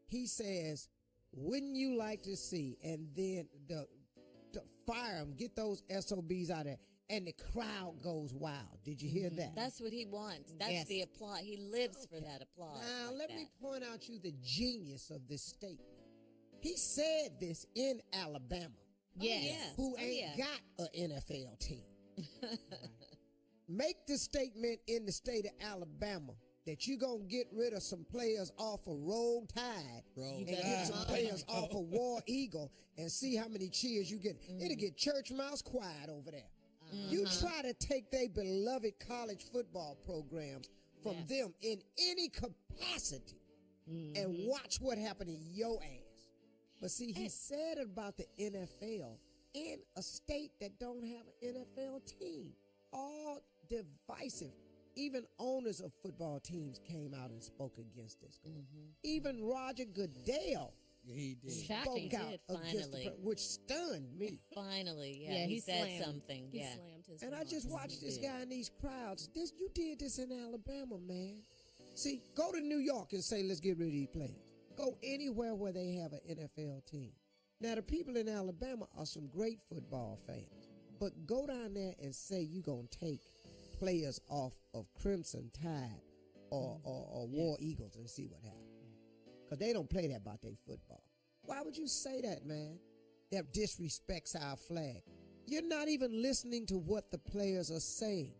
he says, wouldn't you like to see, and then the fire them, get those SOBs out of there, and the crowd goes wild. Did you hear that? That's what he wants. That's the applause. He lives for that applause. Now, let me point out you the genius of this statement. He said this in Alabama. Yes. Who ain't got an NFL team. Make the statement in the state of Alabama that you're going to get rid of some players off of Roll Tide and get some players off of War Eagle and see how many cheers you get. It'll get church mouse quiet over there. You try to take their beloved college football programs from them in any capacity and watch what happened in your ass. But see, he said about the NFL in a state that don't have an NFL team. All divisive. Even owners of football teams came out and spoke against this. Even Roger Goodell spoke out against the which stunned me. Finally, he said something. He slammed his And I just watched this guy in these crowds. You did this in Alabama, man. See, go to New York and say, let's get rid of these players. Go anywhere where they have an NFL team. Now, the people in Alabama are some great football fans. But go down there and say you're going to take players off of Crimson Tide or War Eagles and see what happens. Because they don't play that about their football. Why would you say that, man? That disrespects our flag. You're not even listening to what the players are saying.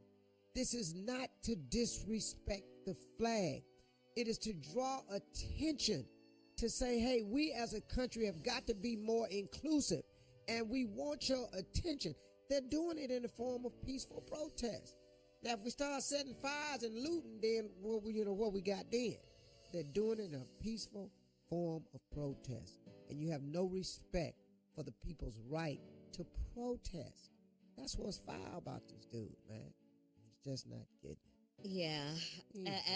This is not to disrespect the flag. It is to draw attention to say, hey, we as a country have got to be more inclusive and we want your attention. They're doing it in the form of peaceful protest. Now, if we start setting fires and looting, then what we got then? They're doing it in a peaceful form of protest, and you have no respect for the people's right to protest. That's what's foul about this dude, man. He's just not getting it. Yeah.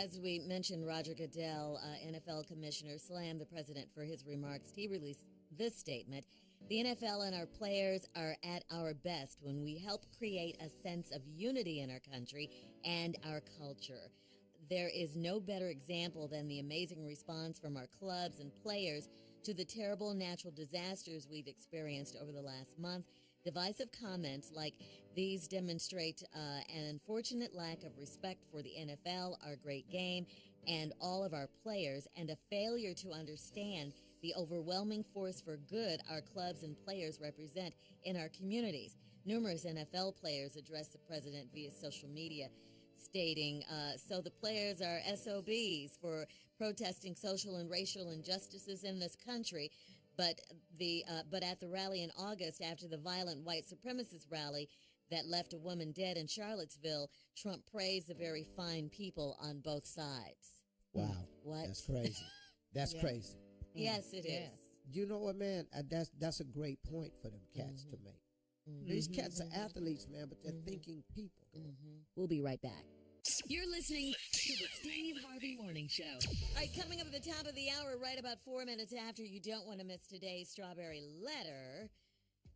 As we mentioned, Roger Goodell, NFL commissioner, slammed the president for his remarks. He released this statement. The NFL and our players are at our best when we help create a sense of unity in our country and our culture. There is no better example than the amazing response from our clubs and players to the terrible natural disasters we've experienced over the last month. Divisive comments like these demonstrate an unfortunate lack of respect for the NFL, our great game, and all of our players, and a failure to understand the overwhelming force for good our clubs and players represent in our communities. Numerous NFL players addressed the president via social media, stating, so the players are SOBs for protesting social and racial injustices in this country. But at the rally in August, after the violent white supremacist rally that left a woman dead in Charlottesville, Trump praised the very fine people on both sides. Wow. What? That's crazy. That's crazy. Yes, it is. You know what, man? That's a great point for them cats to make. These cats are athletes, man, but they're thinking people. We'll be right back. You're listening to the Steve Harvey Morning Show. All right, coming up at the top of the hour, right about 4 minutes after, you don't want to miss today's Strawberry Letter.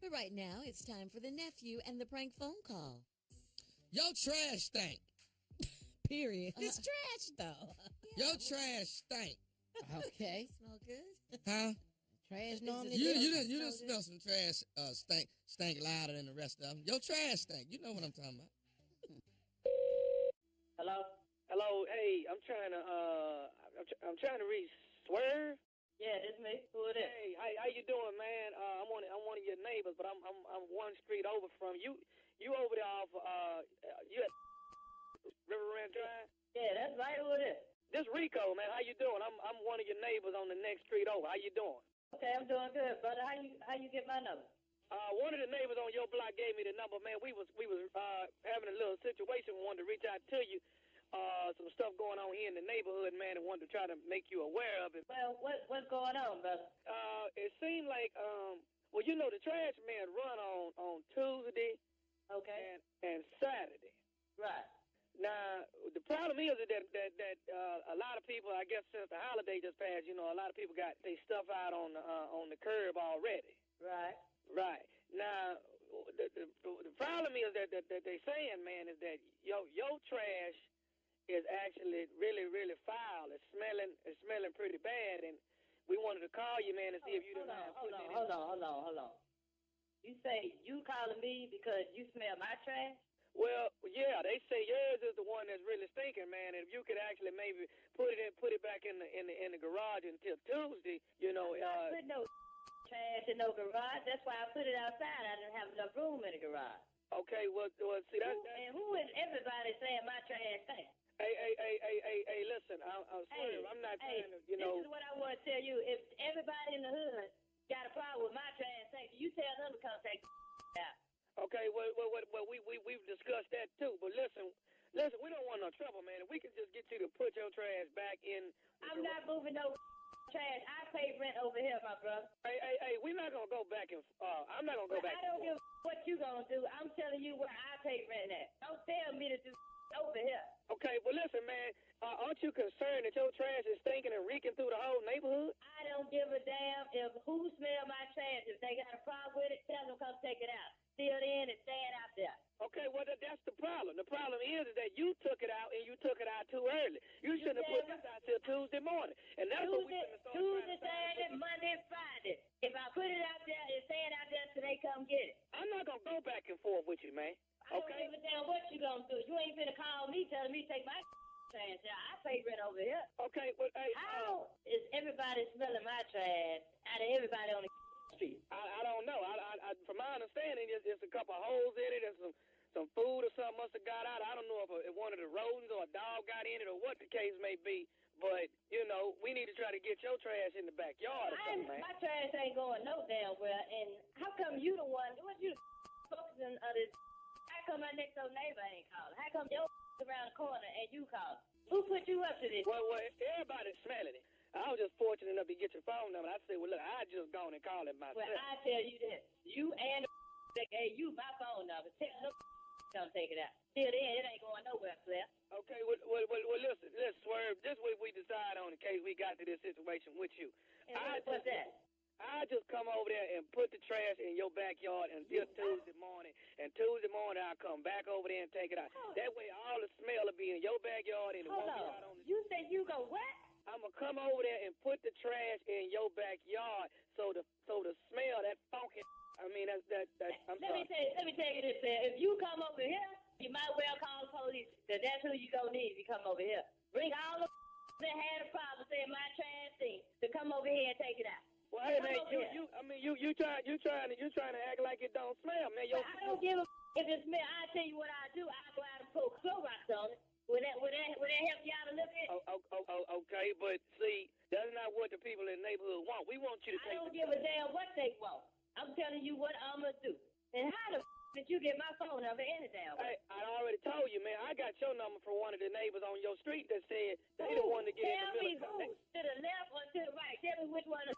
But right now, it's time for the nephew and the prank phone call. Yo, trash stink. Period. It's trash, though. Yo, trash stink. Okay. Smell good? Huh? Trash normally You done smell some trash stink louder than the rest of them. Yo, trash stink. You know what I'm talking about. Hello. Hey, I'm trying to reach Swerve. Yeah, it's me. Who it is? Hey, how you doing, man? I'm one of your neighbors, but I'm one street over from you. You over there off you at River Ranch Drive? Yeah, that's right. Who it is? This Rico, man. How you doing? I'm one of your neighbors on the next street over. How you doing? Okay, I'm doing good, brother. How you get my number? One of the neighbors on your block gave me the number, man. We was having a little situation. We wanted to reach out to you. Some stuff going on here in the neighborhood, man, and wanted to try to make you aware of it. Well, what's going on, brother? It seemed like well, you know, the trash man run on Tuesday, okay, and Saturday. Right. Now, the problem is that a lot of people, I guess, since the holiday just passed, you know, a lot of people got their stuff out on the curb already. Right. Right. Now, the problem is that they saying, man, is that your trash is actually really, really foul. It's smelling pretty bad, and we wanted to call you, man, and see if you didn't have put it in. Hold on. You say you calling me because you smell my trash? Well, yeah, they say yours is the one that's really stinking, man. And if you could actually maybe put it back in the garage until Tuesday, you know. I put no trash in no garage. That's why I put it outside. I didn't have enough room in the garage. Okay, well, see that. And who is everybody saying my trash stink? Hey, listen, I'm sorry, I'm not trying to, you know. This is what I want to tell you. If everybody in the hood got a problem with my trash stink, you tell them to come take out. Okay, well, we've discussed that too. But listen, we don't want no trouble, man. If we can just get you to put your trash back in. I'm not moving no trash. I pay rent over here, my brother. Hey, we're not gonna go back and. I'm not gonna go back. I don't give what you gonna do. I'm telling you where I pay rent at. Don't tell me to do over here. Okay, well listen, man. Aren't you concerned that your trash is stinking and reeking through the whole neighborhood? I don't give a damn if who smell my trash. If they got a problem with it, tell them to come take it out. Still in and stand out there. Okay, well, that's the problem. The problem is that you took it out and you took it out too early. You should have put this out till Tuesday morning. And that's what we should start Tuesday, Saturday, Monday, Friday. If I put it out there, it's staying out there till they come get it. I'm not going to go back and forth with you, man. I don't give a damn what you going to do. You ain't finna call me telling me to take my trash out. I pay rent over here. Okay, well, hey. How is everybody smelling my trash out of everybody on the street? I don't know. I from my understanding, there's a couple of holes in it and some food or something must have got out. I don't know if one of the rodents or a dog got in it or what the case may be. But, you know, we need to try to get your trash in the backyard or something, man. My trash ain't going no damn well. And how come you the one? What you focusing on this? How come my next door neighbor ain't calling? How come your around the corner and you call? Who put you up to this? Well, everybody's smelling it. I was just fortunate enough to get your phone number. I said, well, look, I just gone and called it myself. Well, I tell you this. You and the gave you my phone number. Come take it out. Till then, it ain't going nowhere, Claire. Okay, well, listen, let's swerve. This way we decide on in case we got to this situation with you. What's that? I just come over there and put the trash in your backyard until Tuesday morning. And Tuesday morning, I'll come back over there and take it out. That way, all the smell will be in your backyard and it won't be out on the... You say you go what? I'm going to come over there and put the trash in your backyard so the smell, that funky... I mean, I'm sorry. Let me tell you this, man. If you come over here, you might well call the police, because that's who you gonna need if you come over here. Bring all the that had a problem saying my trash thing to come over here and take it out. Well, hey, man, you trying to act like it don't smell, man. I don't give a if it smell. I tell you what I do. I go out and put Clorox on it. Would that help you out a little bit? Okay, but see, that's not what the people in the neighborhood want. We want you to take. I don't give a damn what they want. I'm telling you what I'm gonna do. And how the did you get my phone number any damn way? Hey, I already told you, man. I got your number from one of the neighbors on your street that said they the one to get in the middle. Tell me who, to the left or to the right. Tell me which one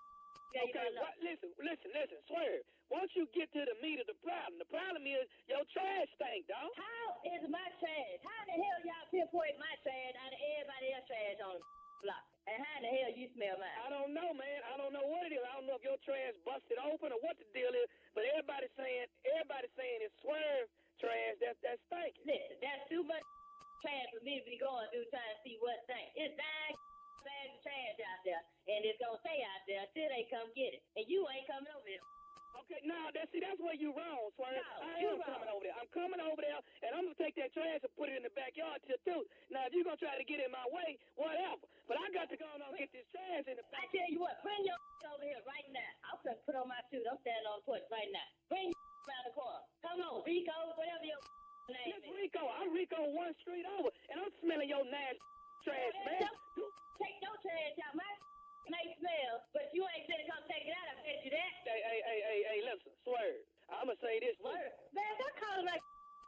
gave okay, you my number. Listen, swear. Once you get to the meat of the problem is your trash stink, dog. How is my trash? How the hell y'all pinpoint my trash out of everybody else's trash on the block? And how the hell you smell mine? I don't know, man. I don't know what it is. I don't know if your trash busted open or what the deal is. But everybody's saying it's Swerve trash. That's stinking. Listen, that's too much trash for me to be going through trying to see what stinks. It's 9 bags of trash out there, and it's gonna stay out there until they come get it. And you ain't coming over here. Okay, that's where you wrong, Swerve. No, I am coming over there. I'm coming over there, and I'm going to take that trash and put it in the backyard till Tuesday. Now, if you're going to try to get in my way, whatever. But I got to go on and get this trash in the backyard. I tell you what, bring your over here right now. I'm going to put on my suit. I'm standing on the porch right now. Bring your around the corner. Come on, Rico, whatever your name is. Rico. I'm Rico one street over, and I'm smelling your nasty trash, man. Take your trash out. My may smell, but you ain't gonna come take it out. I bet you that. Hey, listen, Swerve. I'm gonna say this. Swerve? Man, stop calling my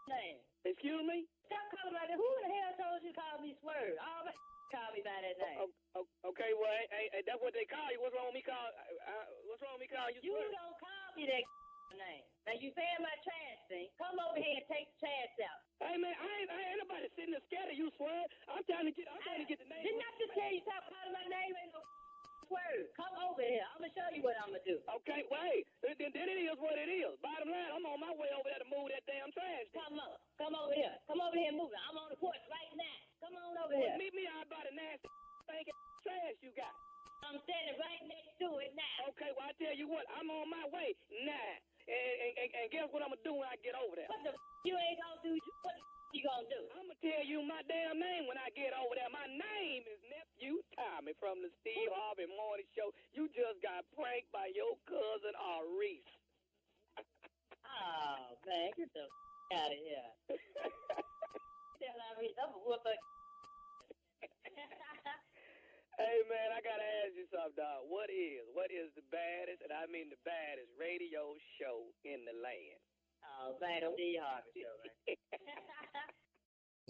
name. Excuse me? Stop calling my name. Who the hell told you to call me Swerve? All my call me by that name. Okay, well, hey, that's what they call you. What's wrong with me calling you Swerve? You don't call me that name. Now you saying my trash thing. Come over here and take the trash out. Hey man, I ain't nobody sitting there scared of you, Swerve. I'm trying to get the name. Didn't I just tell you stop calling my name? Ain't no Swerve. Come over here. I'm gonna show you what I'm gonna do. Okay, wait. Then it is what it is. Bottom line, I'm on my way over there to move that damn trash. Come over here. Come over here and move it. I'm on the porch right now. Come on over here. Meet me out by the nasty stinking trash you got. I'm standing right next to it now. Okay, well I tell you what, I'm on my way now. And guess what I'm gonna do when I get over there? What the you ain't gonna do? What the you gonna do? I'm gonna tell you my damn name when I get over there. My name is Nephew Tommy from the Steve Harvey Morning Show. You just got pranked by your cousin Reese. Oh man, get the out of here. Tell Reese, I'm a whoop. Hey man, I gotta ask you something, dog. What is the baddest, and I mean the baddest radio show in the land? Oh man, I'm the Harvey show, man.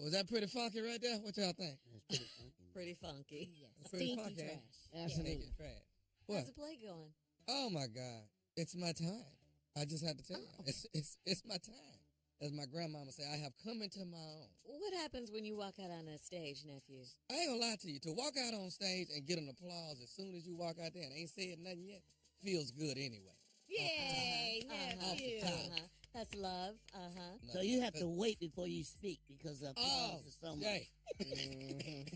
Was that pretty funky right there? What y'all think? That's pretty funky. Pretty funky. Yes. Pretty Stinky funky, trash. Absolutely. Trash. What? How's the play going? Oh my God. It's my time. I just had to tell you. It's my time. As my grandmama say, I have come into my own. What happens when you walk out on a stage, nephew? I ain't gonna lie to you. To walk out on stage and get an applause as soon as you walk out there and ain't said nothing yet feels good anyway. Yay, nephew. That's love. So you have to wait before you speak because the applause is so much. Hey.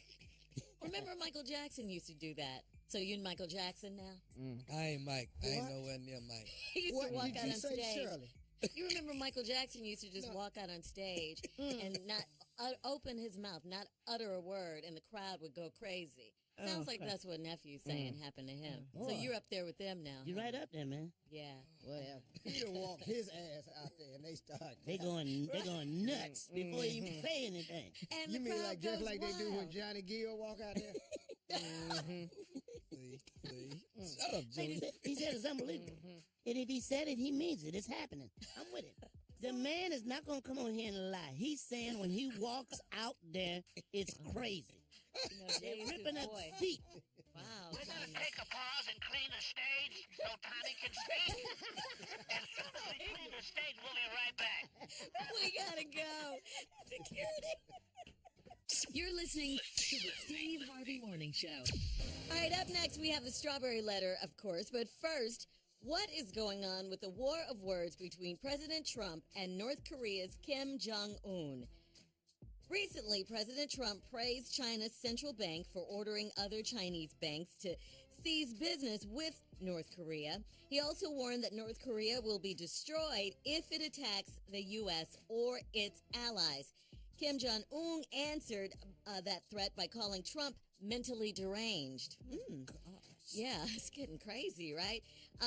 Remember Michael Jackson used to do that. So you and Michael Jackson now? I ain't Mike. I ain't nowhere near Mike. He used to walk out on stage. Shirley? You remember Michael Jackson used to just walk out on stage and not open his mouth, not utter a word, and the crowd would go crazy. Sounds like that's what nephew's saying happened to him. So you're up there with them now. You're right up there, man. Yeah. Well, he done walked his ass out there and they start. They going nuts before you even say anything. And you the mean crowd like just goes like they do when wild. Johnny Gill walk out there? Shut up, Julie. He said it's unbelievable. And if he said it, he means it. It's happening. I'm with it. The man is not going to come on here and lie. He's saying when he walks out there, it's crazy. They're ripping up feet. Wow. We're going to take a pause and clean the stage so Tommy can speak. As soon as we clean the stage, we'll be right back. We gotta go. Security. You're listening to the Steve Harvey Morning Show. All right, up next, we have the strawberry letter, of course. But first, what is going on with the war of words between President Trump and North Korea's Kim Jong-un? Recently, President Trump praised China's central bank for ordering other Chinese banks to seize business with North Korea. He also warned that North Korea will be destroyed if it attacks the U.S. or its allies. Kim Jong-un answered that threat by calling Trump mentally deranged. Yeah, it's getting crazy, right?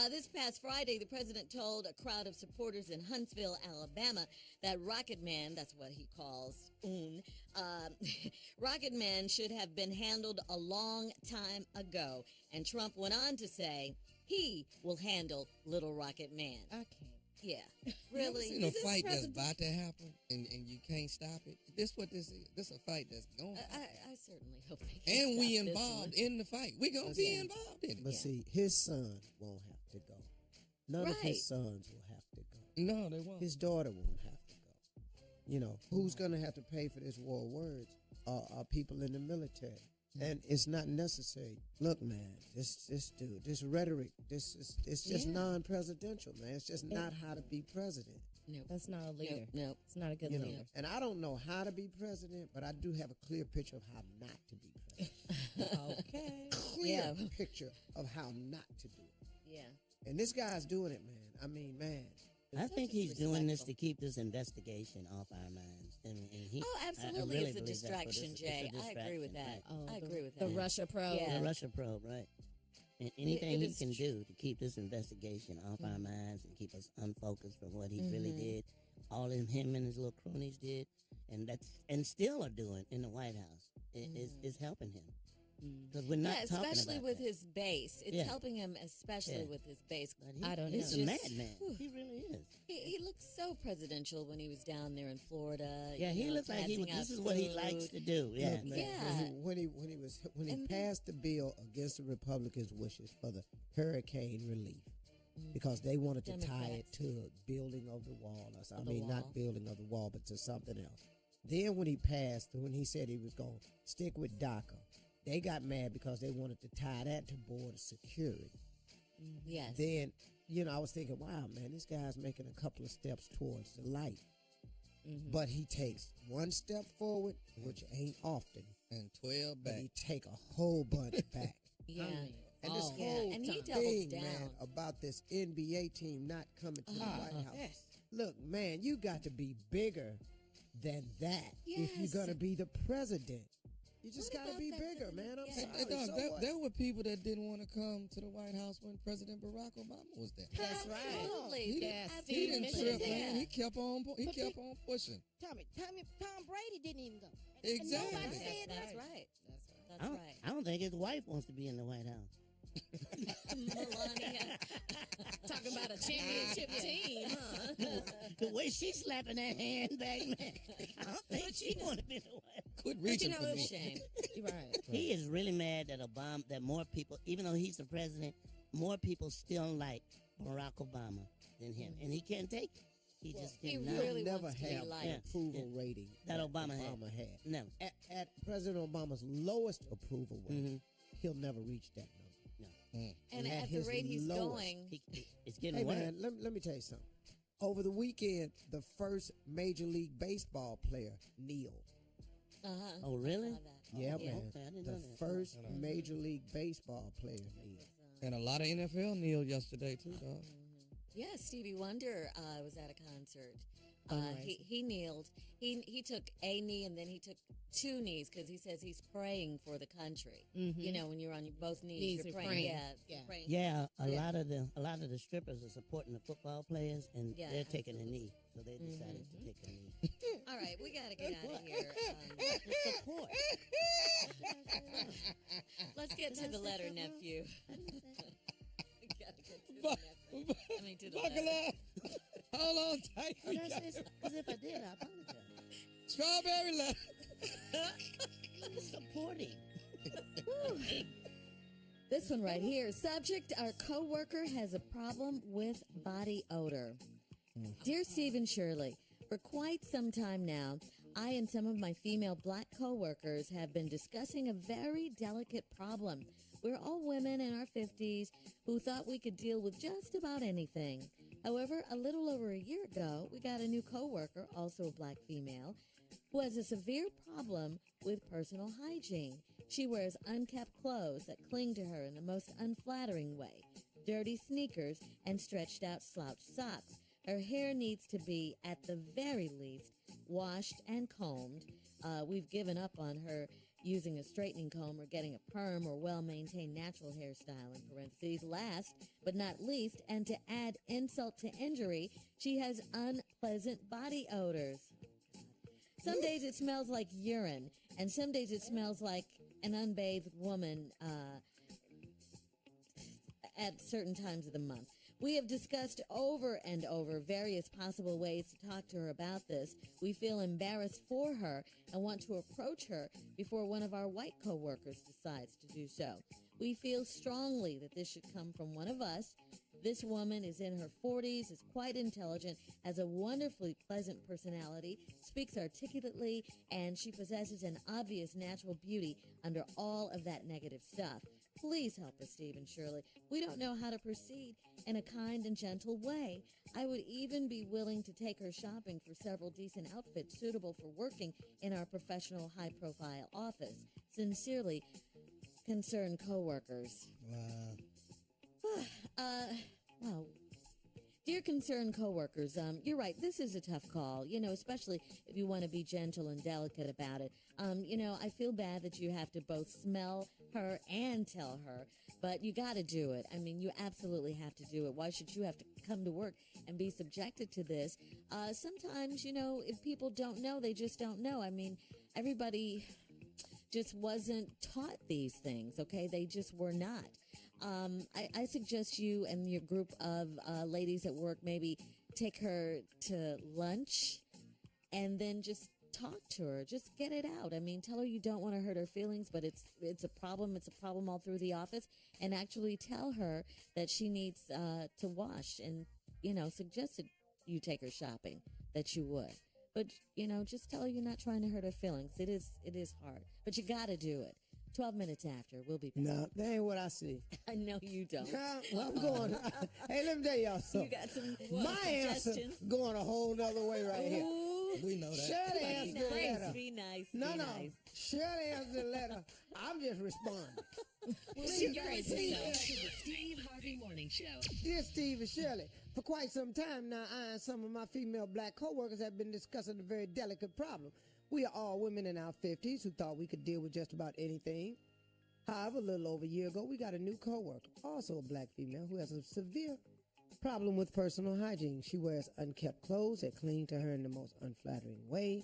This past Friday, the president told a crowd of supporters in Huntsville, Alabama, that Rocket Man, that's what he calls Rocket Man should have been handled a long time ago. And Trump went on to say he will handle Little Rocket Man. I can't. Yeah, You ever really? seen a fight that's about to happen and you can't stop it? This what this is. This a fight that's going on. I certainly hope they can And we stop this involved one. in the fight. We gonna be involved in it. But see, his son won't have to go. None of his sons will have to go. No, they won't. His daughter won't have to go. You know, who's going to have to pay for this war of words are people in the military. And it's not necessary. Look, man, this dude, this rhetoric, it's just non-presidential, man. It's just not how to be president. No, that's not a leader. No, it's not a good You know, leader. and I don't know how to be president, but I do have a clear picture of how not to be president. Okay. Clear picture of how not to do it. Yeah. And this guy's doing it, man. I mean, man. I think he's doing this to keep this investigation off our minds. And he, absolutely, I really it's a believe that, but distraction, it's Jay. a I agree with distraction, that. right. I agree with The that. Russia probe. Yeah. The Russia probe, right. And anything It he is can do to keep this investigation off our minds and keep us unfocused from what he really did, all him and his little cronies did, and still are doing in the White House, is helping him. Because we're not talking especially about with that. his base. It's helping him, especially with his base. But I don't know. He's a madman. He really is. He looks so presidential when he was down there in Florida. Yeah, he looks like this is what he likes to do. Yeah, Look, man, when he passed the bill against the Republicans' wishes for the hurricane relief, because they wanted to tie it to building of the wall. Not building of the wall, but to something else. Then when he said he was going to stick with DACA, they got mad because they wanted to tie that to border security. Yes. Then, I was thinking, wow, man, this guy's making a couple of steps towards the light. But he takes one step forward, which ain't often, and 12 back. But he take a whole bunch back. Yeah. And this whole and he thing, doubles down. man, about this NBA team not coming to the White House. Look, man, you got to be bigger than that if you're going to be the president. You just got to be bigger, man. I'm sorry. There were people that didn't want to come to the White House when President Barack Obama was there. That's right. Absolutely. He didn't trip, man. He kept on pushing. Tom Brady didn't even go. Exactly. Nobody said That's right. That's right. I don't think his wife wants to be in the White House. Melania. Talking about a championship team, huh? The way she's slapping that hand back, man, I don't think she want to be in the White House. Quit reaching for me. Shame. You're right. He is really mad that more people, even though he's the president, more people still like Barack Obama than him, and he can't take it. He just cannot. really never wants to be have liked. the approval rating that Obama had. Never. At President Obama's lowest approval rating, he'll never reach that number. And at at the his rate he's lowest, going, it's getting Hey, worse. man, let me tell you something. Over the weekend, the first Major League Baseball player kneeled. Oh, really? Yeah, man. Okay, I didn't The know that. first Major League Baseball player kneeled. And a lot of NFL kneeled yesterday, too, dog. yeah, Stevie Wonder was at a concert. He kneeled. He took a knee and then he took two knees because he says he's praying for the country. You know, when you're on both knees, you're praying. Yeah, praying. Yeah, a lot of the strippers are supporting the football players, and they're taking a knee, so they decided to take a knee. All right, we got to get out of here. Support. Get to the letter, nephew. Gotta get to the nephew. I mean, to the Buckle letter. up. Hold on tight. Because if I did, I apologize. Strawberry letter. I'm supporting. This one right here. Subject, our coworker has a problem with body odor. Dear Steve and Shirley, for quite some time now, I and some of my female black coworkers have been discussing a very delicate problem. We're all women in our 50s who thought we could deal with just about anything. However, a little over a year ago, we got a new coworker, also a black female, who has a severe problem with personal hygiene. She wears unkept clothes that cling to her in the most unflattering way, dirty sneakers, and stretched out slouch socks. Her hair needs to be, at the very least, washed and combed. We've given up on her using a straightening comb or getting a perm or well-maintained natural hairstyle, in parentheses. Last but not least, and to add insult to injury, she has unpleasant body odors. Some days it smells like urine, and some days it smells like an unbathed woman at certain times of the month. We have discussed over and over various possible ways to talk to her about this. We feel embarrassed for her and want to approach her before one of our white coworkers decides to do so. We feel strongly that this should come from one of us. This woman is in her 40s, is quite intelligent, has a wonderfully pleasant personality, speaks articulately, and she possesses an obvious natural beauty under all of that negative stuff. Please help us, Steve and Shirley. We don't know how to proceed in a kind and gentle way. I would even be willing to take her shopping for several decent outfits suitable for working in our professional high-profile office. Sincerely, concerned coworkers. Well, dear concerned coworkers, you're right. This is a tough call, especially if you want to be gentle and delicate about it. I feel bad that you have to both smell her and tell her, but you got to do it. I mean, you absolutely have to do it. Why should you have to come to work and be subjected to this? Sometimes, if people don't know, they just don't know. I mean, everybody just wasn't taught these things, okay? They just were not. I suggest you and your group of ladies at work maybe take her to lunch and then just talk to her. Just get it out. I mean, tell her you don't want to hurt her feelings, but it's a problem. It's a problem all through the office. And actually tell her that she needs to wash and, suggest that you take her shopping, that you would. But, just tell her you're not trying to hurt her feelings. It is hard. But you got to do it. 12 minutes after, we'll be back. No, that ain't what I see. I know you don't. Well, I'm going. Hey, let me tell y'all something. You got some My answer going a whole nother way right here. We know that. Shirley answered the letter. Be nice. No. Nice. Shirley answered the letter. I'm just responding. You're listening to the Steve Harvey Morning Show. Dear Steve and Shirley, for quite some time now, I and some of my female black coworkers have been discussing a very delicate problem. We are all women in our 50s who thought we could deal with just about anything. However, a little over a year ago, we got a new coworker, also a black female, who has a severe problem with personal hygiene. She wears unkept clothes that cling to her in the most unflattering way.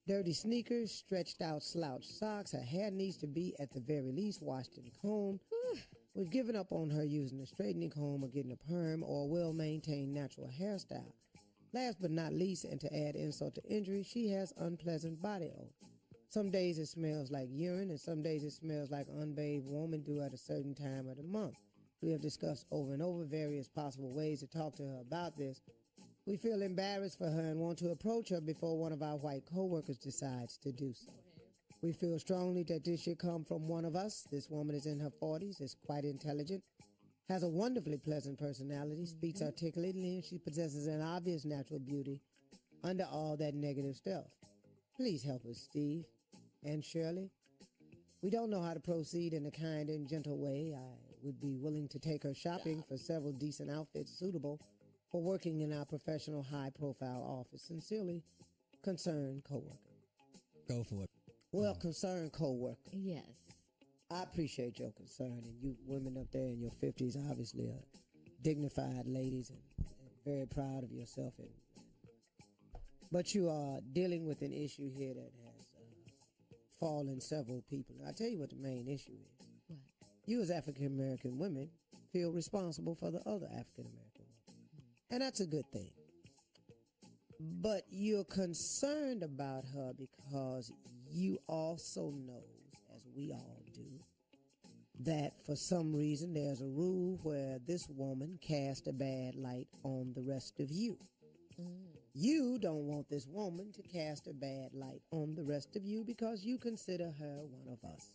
Dirty sneakers, stretched out slouch socks. Her hair needs to be, at the very least, washed and combed. We've given up on her using a straightening comb or getting a perm or a well-maintained natural hairstyle. Last but not least, and to add insult to injury, she has unpleasant body odor. Some days it smells like urine, and some days it smells like an unbathed woman due at a certain time of the month. We have discussed over and over various possible ways to talk to her about this. We feel embarrassed for her and want to approach her before one of our white coworkers decides to do so. We feel strongly that this should come from one of us. This woman is in her 40s, is quite intelligent, has a wonderfully pleasant personality, speaks articulately, and she possesses an obvious natural beauty under all that negative stuff. Please help us, Steve and Shirley. We don't know how to proceed in a kind and gentle way. I would be willing to take her shopping for several decent outfits suitable for working in our professional high-profile office. Sincerely, concerned coworker. Go for it. Well, concerned coworker. Yes. I appreciate your concern, and you women up there in your 50s obviously are dignified ladies and very proud of yourself. But you are dealing with an issue here that has fallen several people. I'll tell you what the main issue is. What? you as African American women feel responsible for the other African American women. And that's a good thing. But you're concerned about her because you also know, as we all do, that for some reason there's a rule where this woman cast a bad light on the rest of you. You don't want this woman to cast a bad light on the rest of you because you consider her one of us.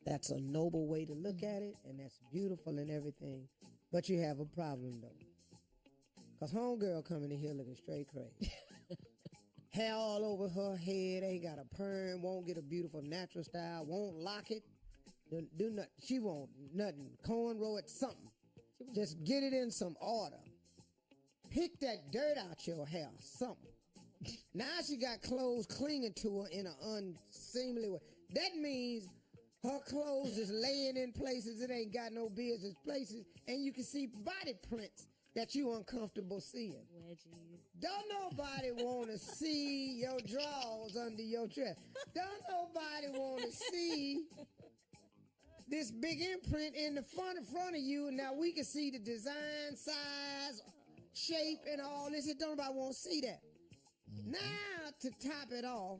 That's a noble way to look at it, and that's beautiful and everything. But you have a problem, though. Because homegirl coming in here looking straight crazy. Hair all over her head, ain't got a perm, won't get a beautiful natural style, won't lock it, do nothing. She won't nothing, cornrow it, something. Just get it in some order. Pick that dirt out your hair, something. Now she got clothes clinging to her in an unseemly way. That means her clothes is laying in places it ain't got no business places, and you can see body prints that you uncomfortable seeing. Wedgies. Don't nobody want to see your drawers under your dress. Don't nobody want to see this big imprint in the front of you. Now we can see the design, size, shape, and all this. Don't nobody want to see that. Now, to top it off,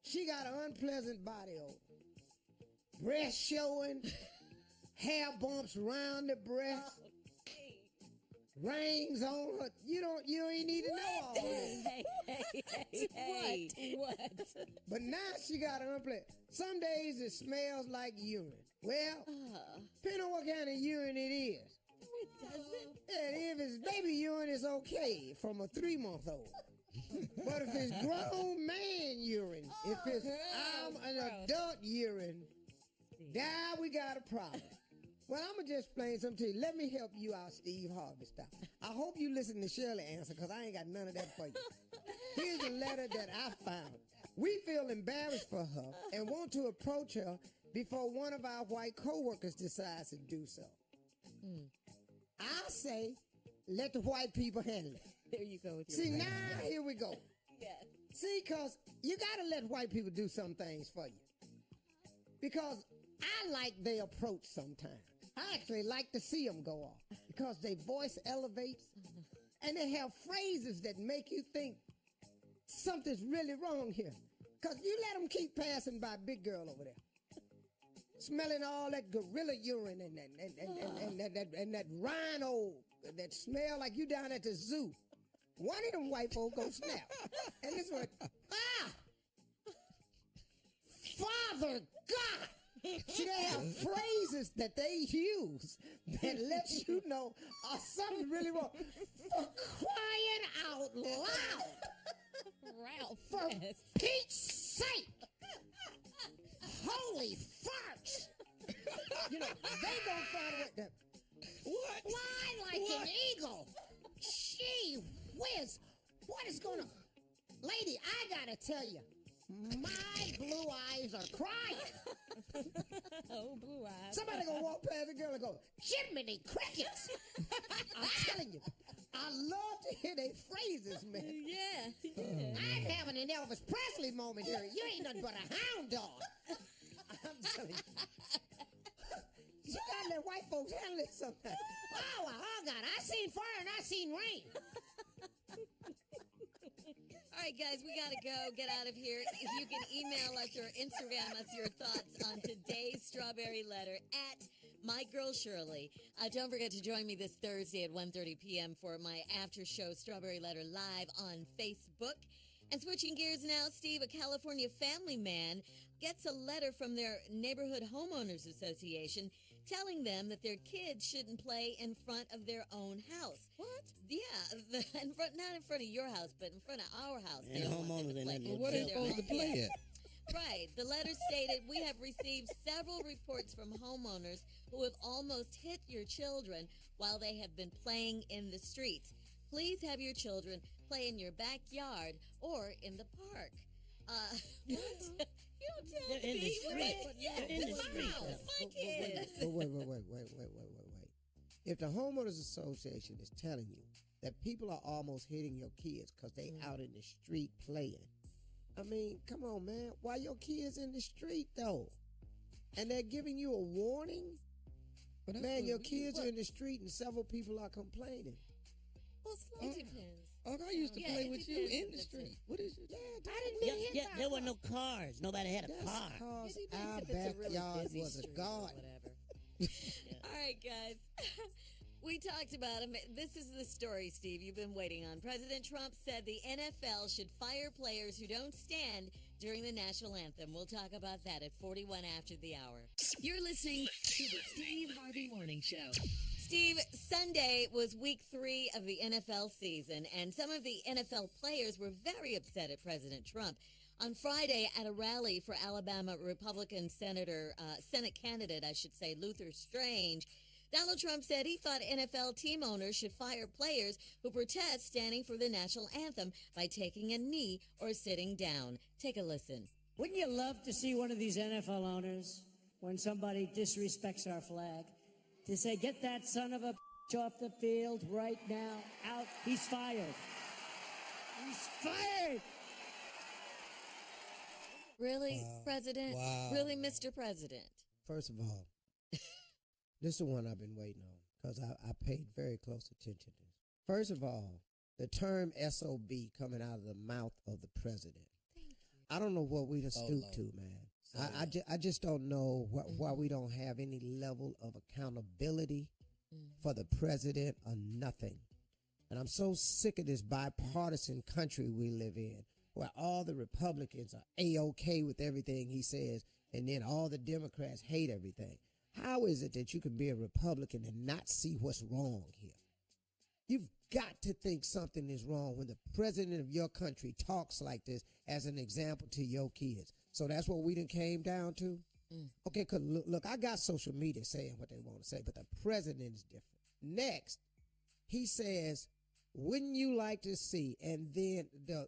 she got an unpleasant body odor. Breast showing, hair bumps around the breast, rings on her. You ain't need to know all this. What? But now she got an unpleasant. Some days it smells like urine. Well, depending on what kind of urine it is. It doesn't. And if it's baby urine, it's okay from a 3-month-old. But if it's grown man urine, if it's an adult urine, now we got a problem. Well, I'm going to just explain something to you. Let me help you out, Steve Harvey style. I hope you listen to Shirley answer, because I ain't got none of that for you. Here's a letter that I found. We feel embarrassed for her and want to approach her before one of our white co-workers decides to do so. I say, let the white people handle it. There you go with your See, now here we go. Yes. See, because you got to let white people do some things for you. Because I like their approach sometimes. I actually like to see them go off because their voice elevates and they have phrases that make you think something's really wrong here. Because you let them keep passing by big girl over there, smelling all that gorilla urine and that rhino that smell like you down at the zoo. One of them white folk go snap. And this one, Father God! See, they have phrases that they use that lets you know something really wrong. For crying out loud! Ralph. For Pete's sake! Holy farts! You know, they gonna find a way to fly like an eagle. Gee whiz! What is gonna... Lady, I gotta tell you, my blue eyes are crying. Oh, blue eyes. Somebody gonna walk past the girl and go, Jiminy Crickets! I'm telling you, I love to hear their phrases, man. Yeah. I'm having an Elvis Presley moment here. You ain't nothing but a hound dog. I'm telling you. You gotta let white folks handle it sometimes. Oh God, I seen fire and I seen rain. All right, guys, we got to go. Get out of here. You can email us or Instagram us your thoughts on today's Strawberry Letter at My Girl Shirley. Don't forget to join me this Thursday at 1:30 p.m. for my after show Strawberry Letter live on Facebook. And switching gears now, Steve, a California family man gets a letter from their neighborhood homeowners association telling them that their kids shouldn't play in front of their own house. What? Yeah, not in front of your house, but in front of our house. And homeowners ain't nothing. What are they supposed to play it? Right. The letter stated, we have received several reports from homeowners who have almost hit your children while they have been playing in the streets. Please have your children play in your backyard or in the park. What? You don't tell In the me. street. Yeah, In the my street. house, my kids. Wait. If the homeowners association is telling you that people are almost hitting your kids because they out in the street playing, I mean, come on, man. Why your kids in the street, though? And they're giving you a warning? But that's Man, what your we- kids what? are in the street and several people are complaining. Well, it depends. Oh, I used to Yeah, play it with you depends in if the it's a- street. What is it? Yeah, there were no cars. Nobody had a That's car. cause It our depends if it's a really backyard busy was a street or garden. whatever. All right, guys. We talked about him. This is the story, Steve, you've been waiting on. President Trump said the NFL should fire players who don't stand during the national anthem. We'll talk about that at 41 after the hour. You're listening to the Steve Harvey Morning Show. Steve, Sunday was week 3 of the NFL season, and some of the NFL players were very upset at President Trump. On Friday, at a rally for Alabama Republican Senate candidate, Luther Strange, Donald Trump said he thought NFL team owners should fire players who protest standing for the national anthem by taking a knee or sitting down. Take a listen. Wouldn't you love to see one of these NFL owners, when somebody disrespects our flag, to say, get that son of a off the field right now, out, he's fired. He's fired! Really, President? Wow. Really, Mr. President? First of all, this is the one I've been waiting on because I paid very close attention to this. First of all, the term SOB coming out of the mouth of the president. I don't know what we done stooped to, man. I just don't know why we don't have any level of accountability for the president or nothing. And I'm so sick of this bipartisan country we live in, where all the Republicans are A-OK with everything he says, and then all the Democrats hate everything. How is it that you can be a Republican and not see what's wrong here? You've got to think something is wrong when the president of your country talks like this as an example to your kids. So that's what we done came down to? Okay, because look, I got social media saying what they want to say, but the president is different. Next, he says, wouldn't you like to see, and then the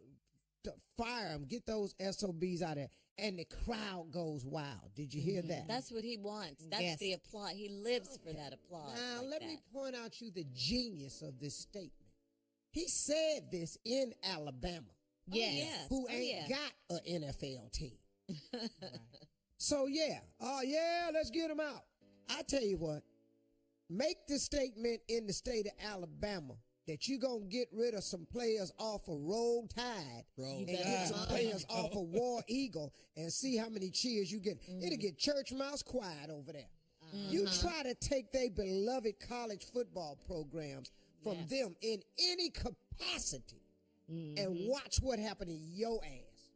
fire them, get those SOBs out of there, and the crowd goes wild. Did you hear that? That's what he wants. That's the applause. He lives for that applause. Now, like let that. me point out you the genius of this statement. He said this in Alabama. Yes. Who ain't got an NFL team. So, let's get them out. I tell you what, make the statement in the state of Alabama that you're going to get rid of some players off of Roll Tide and get some players off of War Eagle and see how many cheers you get. It'll get church mouse quiet over there. You try to take their beloved college football programs from them in any capacity and watch what happened in your ass.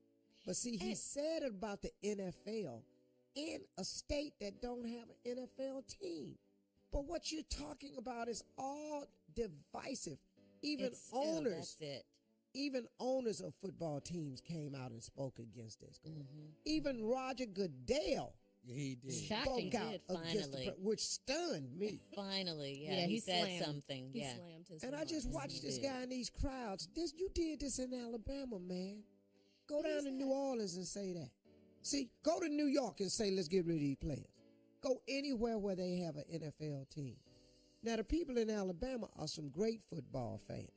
But see, he said it about the NFL in a state that don't have an NFL team. But what you're talking about is all divisive. Even even owners of football teams came out and spoke against this. Even Roger Goodell he did. spoke out against which stunned me. Finally, Yeah, he said slammed. something. He Yeah. slammed his And I remarks. just watched this guy in these crowds. You did this in Alabama, man. Go down to New Orleans and say that. See, go to New York and say, let's get rid of these players. Go anywhere where they have an NFL team. Now, the people in Alabama are some great football fans.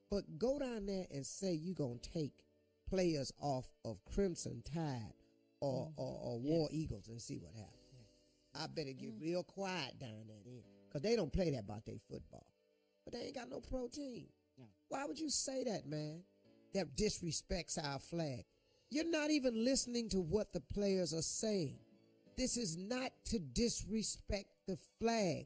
But go down there and say you're going to take players off of Crimson Tide or War Eagles and see what happens. I better get real quiet down there then. Because they don't play that about their football. But they ain't got no pro team. No. Why would you say that, man? That disrespects our flag. You're not even listening to what the players are saying. This is not to disrespect the flag.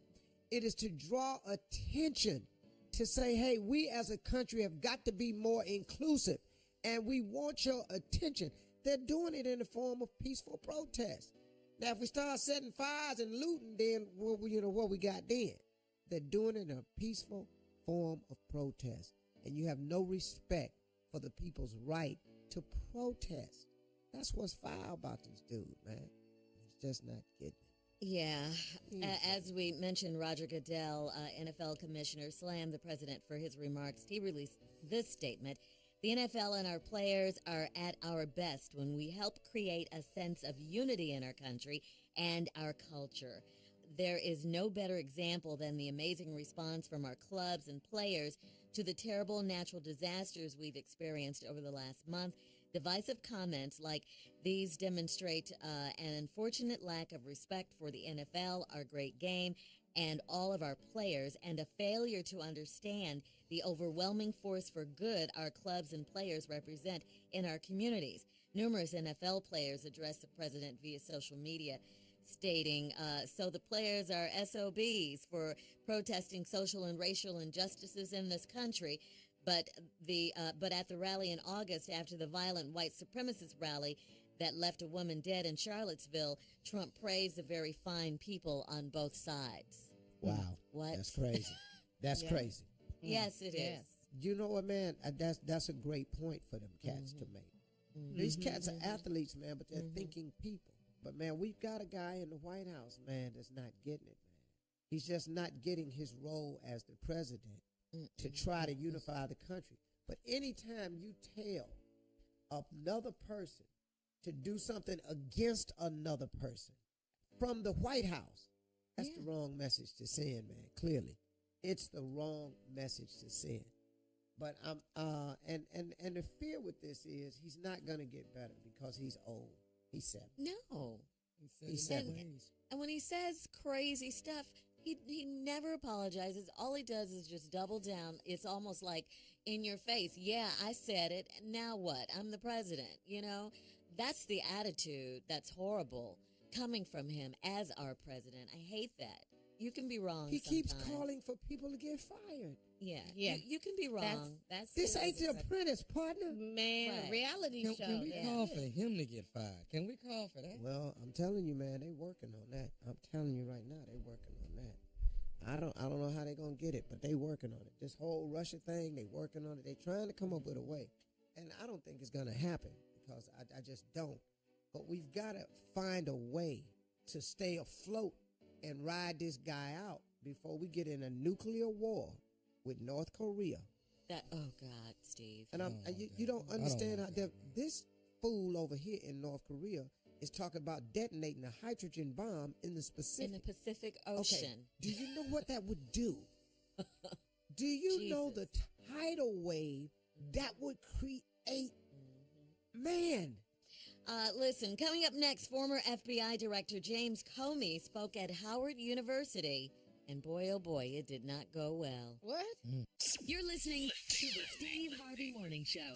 It is to draw attention to say, hey, we as a country have got to be more inclusive, and we want your attention. They're doing it in the form of peaceful protest. Now, if we start setting fires and looting, then what we got then? They're doing it in a peaceful form of protest, and you have no respect for the people's right to protest. That's what's foul about this dude, man. He's just not getting it. Yeah. As we mentioned, Roger Goodell, NFL commissioner, slammed the president for his remarks. He released this statement. The NFL and our players are at our best when we help create a sense of unity in our country and our culture. There is no better example than the amazing response from our clubs and players to the terrible natural disasters we've experienced over the last month. Divisive comments like these demonstrate an unfortunate lack of respect for the NFL, our great game, and all of our players, and a failure to understand the overwhelming force for good our clubs and players represent in our communities. Numerous NFL players addressed the president via social media, stating, so the players are SOBs for protesting social and racial injustices in this country. But at the rally in August, after the violent white supremacist rally that left a woman dead in Charlottesville, Trump praised the very fine people on both sides. Wow. What? That's crazy. That's crazy. Yes, it is. You know what, man? That's a great point for them cats to make. These cats are athletes, man, but they're thinking people. But, man, we've got a guy in the White House, man, that's not getting it, man. He's just not getting his role as the president to try to unify the country. But anytime you tell another person to do something against another person from the White House, that's the wrong message to send, man, clearly. It's the wrong message to send. But and the fear with this is he's not going to get better because he's old. He's 70. No. He's 70. And when he says crazy stuff, he never apologizes. All he does is just double down. It's almost like in your face. Yeah, I said it. Now what? I'm the president. You know, that's the attitude that's horrible coming from him as our president. I hate that. You can be wrong. He keeps sometimes. calling for people to get fired. Yeah. You can be wrong. This ain't The Apprentice, partner. Man, a reality show. Can we call for him to get fired? Can we call for that? Well, I'm telling you, man, they working on that. I'm telling you right now, they working on that. I don't know how they gonna get it, but they working on it. This whole Russia thing, they working on it. They trying to come up with a way, and I don't think it's gonna happen because I just don't. But we've got to find a way to stay afloat and ride this guy out before we get in a nuclear war with North Korea. Oh God, Steve. And you don't understand how this fool over here in North Korea is talking about detonating a hydrogen bomb in the Pacific. In the Pacific Ocean. Okay. Do you know what that would do? Do you know the tidal wave that would create? Man. Listen, coming up next, former FBI Director James Comey spoke at Howard University. And boy, oh boy, it did not go well. What? You're listening to the Steve Harvey Morning Show.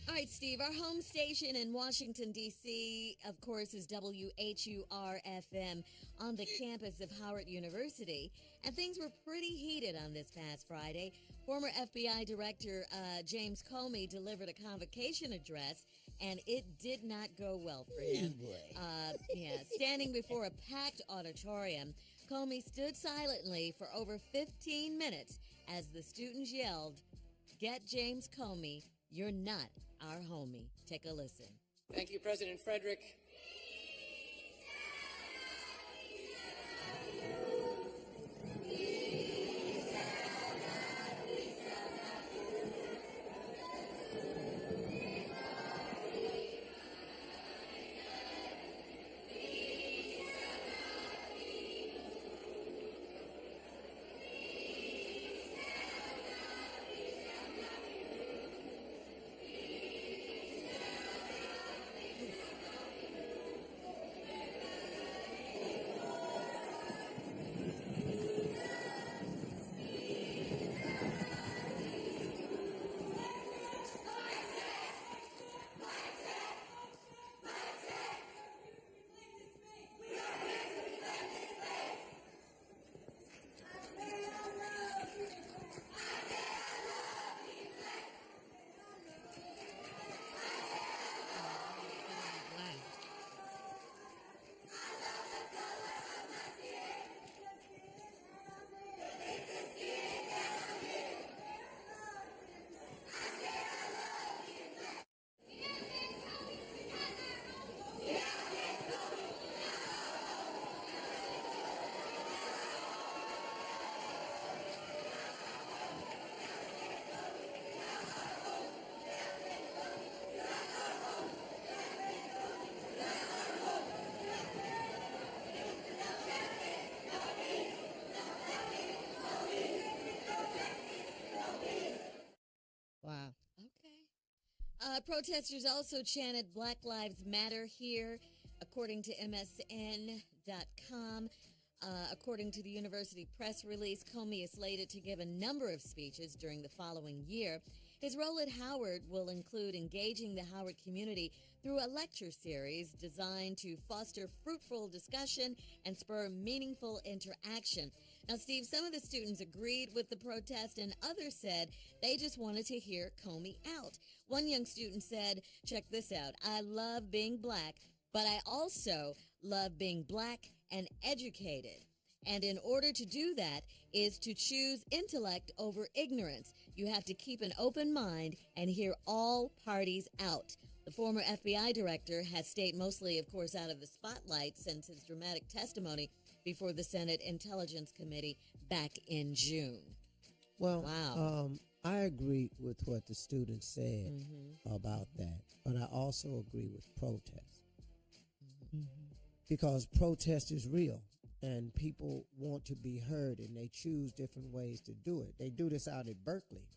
All right, Steve, our home station in Washington, D.C., of course, is WHUR-FM on the campus of Howard University. And things were pretty heated on this past Friday. Former FBI Director James Comey delivered a convocation address, and it did not go well for him. Standing before a packed auditorium, Comey stood silently for over 15 minutes as the students yelled, "Get James Comey, you're not our homie." Take a listen. Thank you, President Frederick. Protesters also chanted Black Lives Matter here, according to MSN.com. According to the university press release, Comey is slated to give a number of speeches during the following year. His role at Howard will include engaging the Howard community through a lecture series designed to foster fruitful discussion and spur meaningful interaction. Now, Steve, some of the students agreed with the protest and others said they just wanted to hear Comey out. One young student said, check this out, I love being black, but I also love being black and educated. And in order to do that is to choose intellect over ignorance. You have to keep an open mind and hear all parties out. The former FBI director has stayed mostly, of course, out of the spotlight since his dramatic testimony before the Senate Intelligence Committee back in June. Well, wow. I agree with what the student said about that, but I also agree with protest. Because protest is real. And people want to be heard, and they choose different ways to do it. They do this out at Berkeley.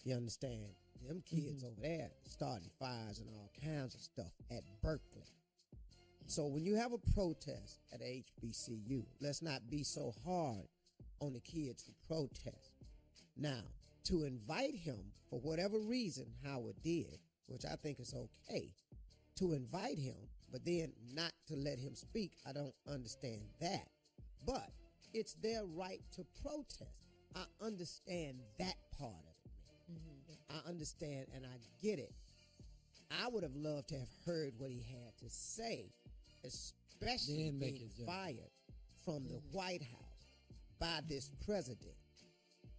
You understand? Them kids over there starting fires and all kinds of stuff at Berkeley. So when you have a protest at HBCU, let's not be so hard on the kids who protest. Now, to invite him for whatever reason Howard did, which I think is okay, to invite him, but then not to let him speak, I don't understand that. But it's their right to protest. I understand that part of it. I understand and I get it. I would have loved to have heard what he had to say, especially being fired from the White House by this president.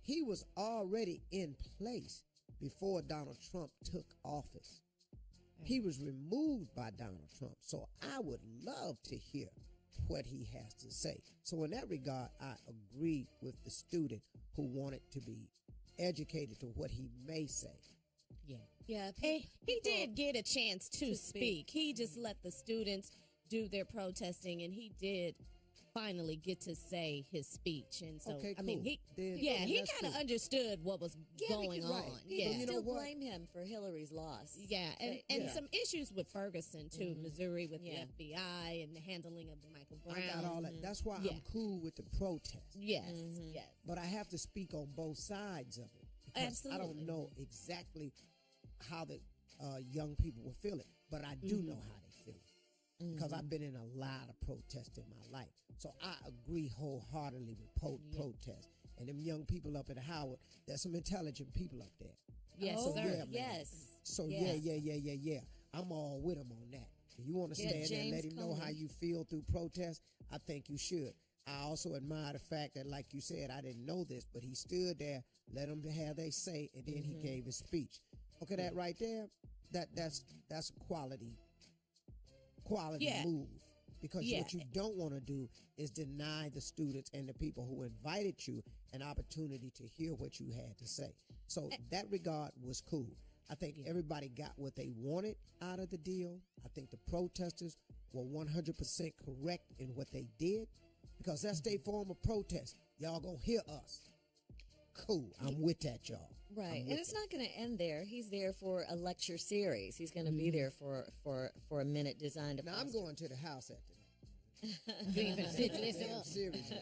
He was already in place before Donald Trump took office. He was removed by Donald Trump. So I would love to hear what he has to say. So in that regard, I agree with the student who wanted to be educated to what he may say. Yeah. He did get a chance to speak. He just let the students do their protesting, and he did finally get to say his speech. And so, okay, I mean, cool. he kind of understood what was going on. People still blame him for Hillary's loss. Yeah, and some issues with Ferguson, too, Missouri with the FBI and the handling of the Michael Brown. I got all that. That's why I'm cool with the protest. Yes, yes. But I have to speak on both sides of it. Because Absolutely. I don't know exactly how the young people were feeling, but I do know how they feel. Because I've been in a lot of protests in my life. So I agree wholeheartedly with protest. And them young people up at Howard, there's some intelligent people up there. Yes, so, sir. Yeah, man. Yes. So yes. Yeah. I'm all with them on that. If you want to stand there and let him know how you feel through protest, I think you should. I also admire the fact that, like you said, I didn't know this, but he stood there, let them have their say, and then he gave his speech. Okay, that right there, that's a quality move. Because what you don't want to do is deny the students and the people who invited you an opportunity to hear what you had to say. So that regard was cool. I think everybody got what they wanted out of the deal. I think the protesters were 100% correct in what they did because that's their form of protest. Y'all gonna hear us. Cool. I'm with that, y'all. Right. And it's not going to end there. He's there for a lecture series. He's going to be there for a minute designed to Now, I'm going to the house after that. Even sit listen up. Serious.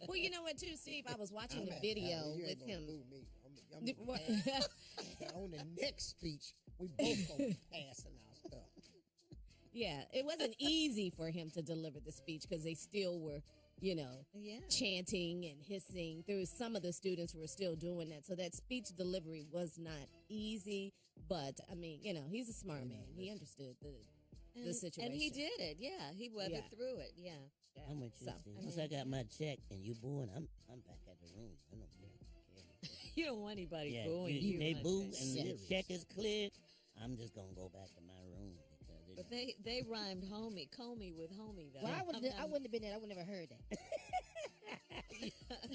Well, you know what, too, Steve? I was watching the video with him. On the next speech, we both gonna be passing our stuff. Yeah, it wasn't easy for him to deliver the speech because they still were, chanting and hissing. There was some of the students were still doing that. So that speech delivery was not easy. But, I mean, he's a smart man. He understood the situation. And he did it. Yeah, he weathered through it. Yeah. I'm with you, Steve. Once I got my check and you booing, I'm back at the room. I don't care. You don't want anybody booing you. They boo and the check is cleared. I'm just gonna go back to my room because. But they rhymed Comey with homie though. Well, I wouldn't have been there. I would never heard that.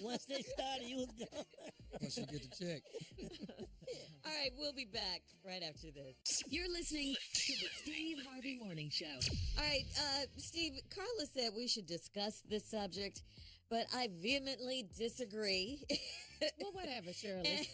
Once they started, you was gone. Once you get the check. All right, we'll be back right after this. You're listening to the Steve Harvey Morning Show. All right, Steve, Carla said we should discuss this subject, but I vehemently disagree. Well, whatever, Shirley.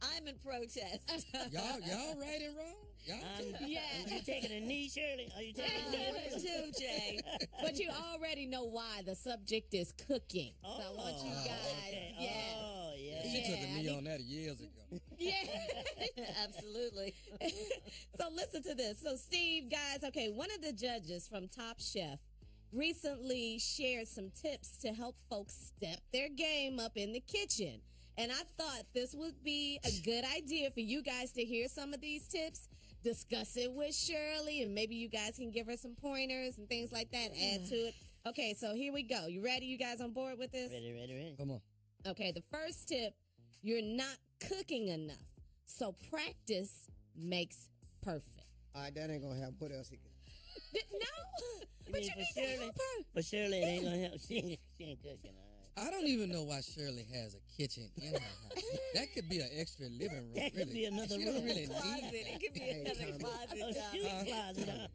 I'm in protest. Y'all right and wrong? Y'all Yeah. taking a knee, Shirley? Are you taking a knee? Too, Jay. But you already know why. The subject is cooking. So I want you guys. Okay. Yes. Oh, yeah. She took a knee on that years ago. Yeah. Absolutely. So listen to this. So Steve, guys, okay, one of the judges from Top Chef recently shared some tips to help folks step their game up in the kitchen. And I thought this would be a good idea for you guys to hear some of these tips, discuss it with Shirley, and maybe you guys can give her some pointers and things like that, add to it. Okay, so here we go. You ready? You guys on board with this? Ready. Come on. Okay, the first tip, you're not cooking enough. So practice makes perfect. All right, that ain't gonna help. What else he can? No, You but mean you for need to Shirley? help her. But Shirley, it ain't gonna help. She ain't cooking. All right. I don't even know why Shirley has a kitchen in her house. That could be an extra living room. That could really. be another She don't room. really Closet. need It could be Hey, another Tommy. closet. A shoe closet.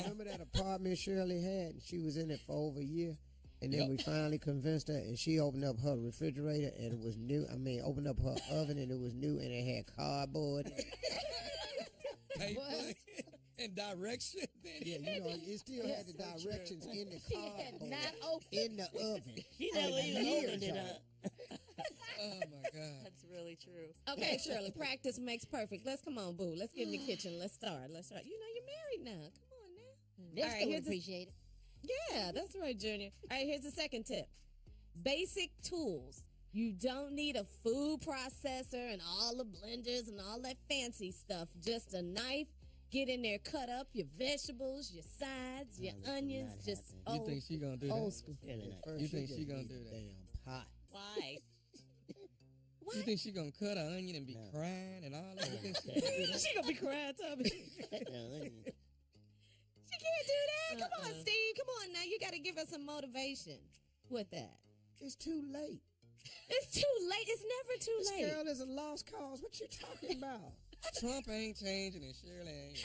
Remember that apartment Shirley had? And she was in it for over a year. And then we finally convinced her, and she opened up her refrigerator, and it was new. I mean, opened up her oven, and it was new, and it had cardboard. paper and directions. Yeah, you know, it still had the directions in the cardboard, Not open. in the oven. She never even Years opened it ago. up. Oh my God. That's really true. Okay, Shirley, practice makes perfect. Let's come on, boo. Let's get in the kitchen. Let's start. You know, you're married now. Come on now. They'll All right, still here's the- appreciate it. Yeah, that's right, Junior. All right, here's the second tip. Basic tools. You don't need a food processor and all the blenders and all that fancy stuff. Just a knife. Get in there, cut up your vegetables, your sides, your No, this is onions. not Just happening. You think she gonna do old that? school. Shirley not. First You think just she gonna need do the that? Damn pot. Why? What? You think she gonna cut an onion and be No. crying and all that? You think she gonna do that? She gonna be crying, Tommy. She can't do that. Come on, Steve. Come on now. You got to give us some motivation with that. It's too late. It's too late. It's never too This late. girl is a lost cause. What you talking about? Trump ain't changing and Shirley ain't.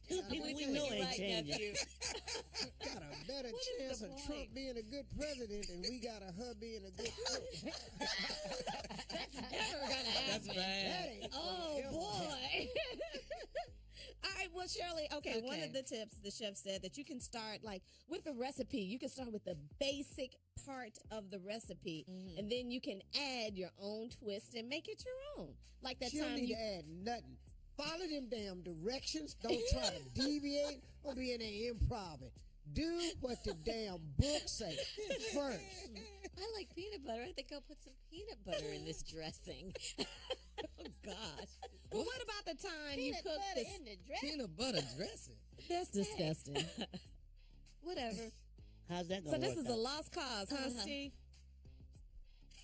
Two people we know ain't changing. Got a better What is chance the of point? Trump being a good president than we got of her being a good cook. That's never going to happen. That's bad. That ain't Oh, gonna ever boy. All right, well, Shirley, okay, one Okay. of the tips the chef said that you can start like with the recipe. You can start with the basic part of the recipe, and then you can add your own twist and make it your own. Like that She don't time need you to add nothing. Follow them damn directions. Don't try to deviate. Don't be in there improv. Do what the damn book say first. I like peanut butter. I think I'll put some peanut butter in this dressing. Oh gosh. Well, what about the time you Peanut cook butter this? in the dress. Peanut butter dressing. That's disgusting. Whatever. How's that So gonna this work is a out? lost cause, huh, Uh-huh. Steve?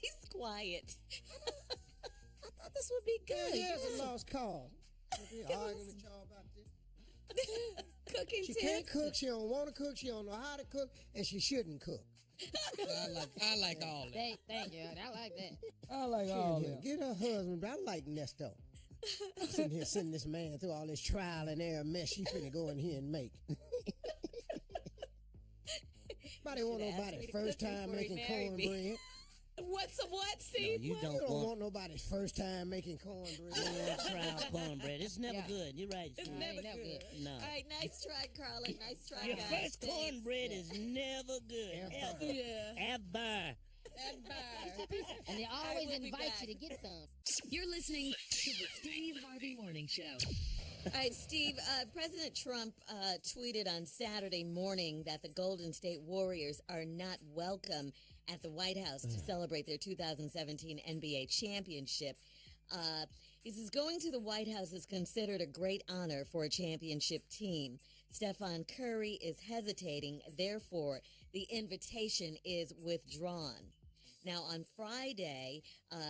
He's quiet. I thought this would be good. Yeah, it's a lost cause. We arguing with y'all about this. Cooking She tips. can't cook. She don't want to cook. She don't know how to cook, and she shouldn't cook. I like all that. Thank you. I like that. I like all that. Get her husband. I like Nesto. Sitting here sending this man through all this trial and error mess she finna go in here and make. Nobody want Should ask nobody me to first cook time before he making married me. cornbread. What's what, Steve? you What? You don't don't want want nobody's first time making cornbread. trial cornbread. It's never Yeah. good. You're right. It's Steve. never never good. No. All right, nice try, Carla. Nice try, Your guys. first Thanks. cornbread is never good. Ever. Yeah. Ever. And they always we'll be invite back. you to get some. You're listening to the Steve Harvey Morning Show. All right, Steve, President Trump tweeted on Saturday morning that the Golden State Warriors are not welcome at the White House to celebrate their 2017 NBA championship. He says going to the White House is considered a great honor for a championship team. Stephen Curry is hesitating, therefore the invitation is withdrawn. Now, on Friday,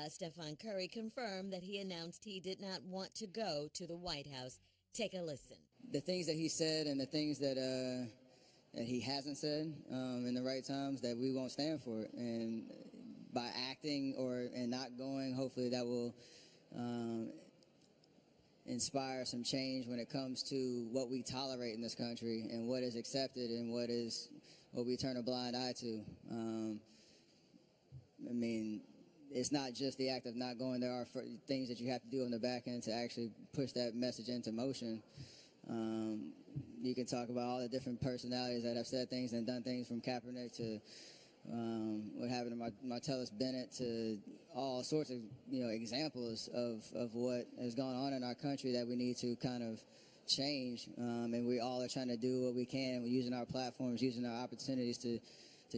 Stephen Curry confirmed that he announced he did not want to go to the White House. Take a listen. The things that he said and the things that he hasn't said in the right times, that we won't stand for it. And by acting and not going, hopefully that will inspire some change when it comes to what we tolerate in this country and what is accepted and what we turn a blind eye to. I mean, it's not just the act of not going. There are things that you have to do on the back end to actually push that message into motion. You can talk about all the different personalities that have said things and done things, from Kaepernick to what happened to Martellus Bennett, to all sorts of examples of what has gone on in our country that we need to kind of change. And we all are trying to do what we can. We're using our platforms, using our opportunities to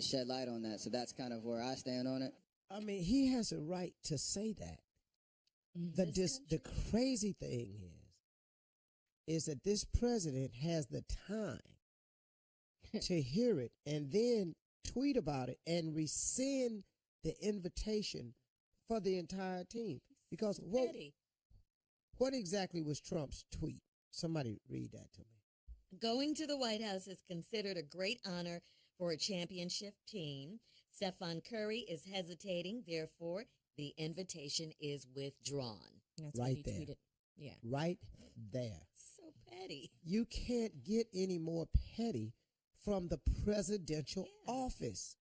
shed light on that. So that's kind of where I stand on it. I mean, he has a right to say that. The crazy thing is that this president has the time to hear it and then tweet about it and rescind the invitation for the entire team. Because what exactly was Trump's tweet? Somebody read that to me. Going to the White House is considered a great honor for a championship team. Stephen Curry is hesitating, therefore the invitation is withdrawn. That's right what he there. tweeted. Yeah. Right there. So petty. You can't get any more petty from the presidential office.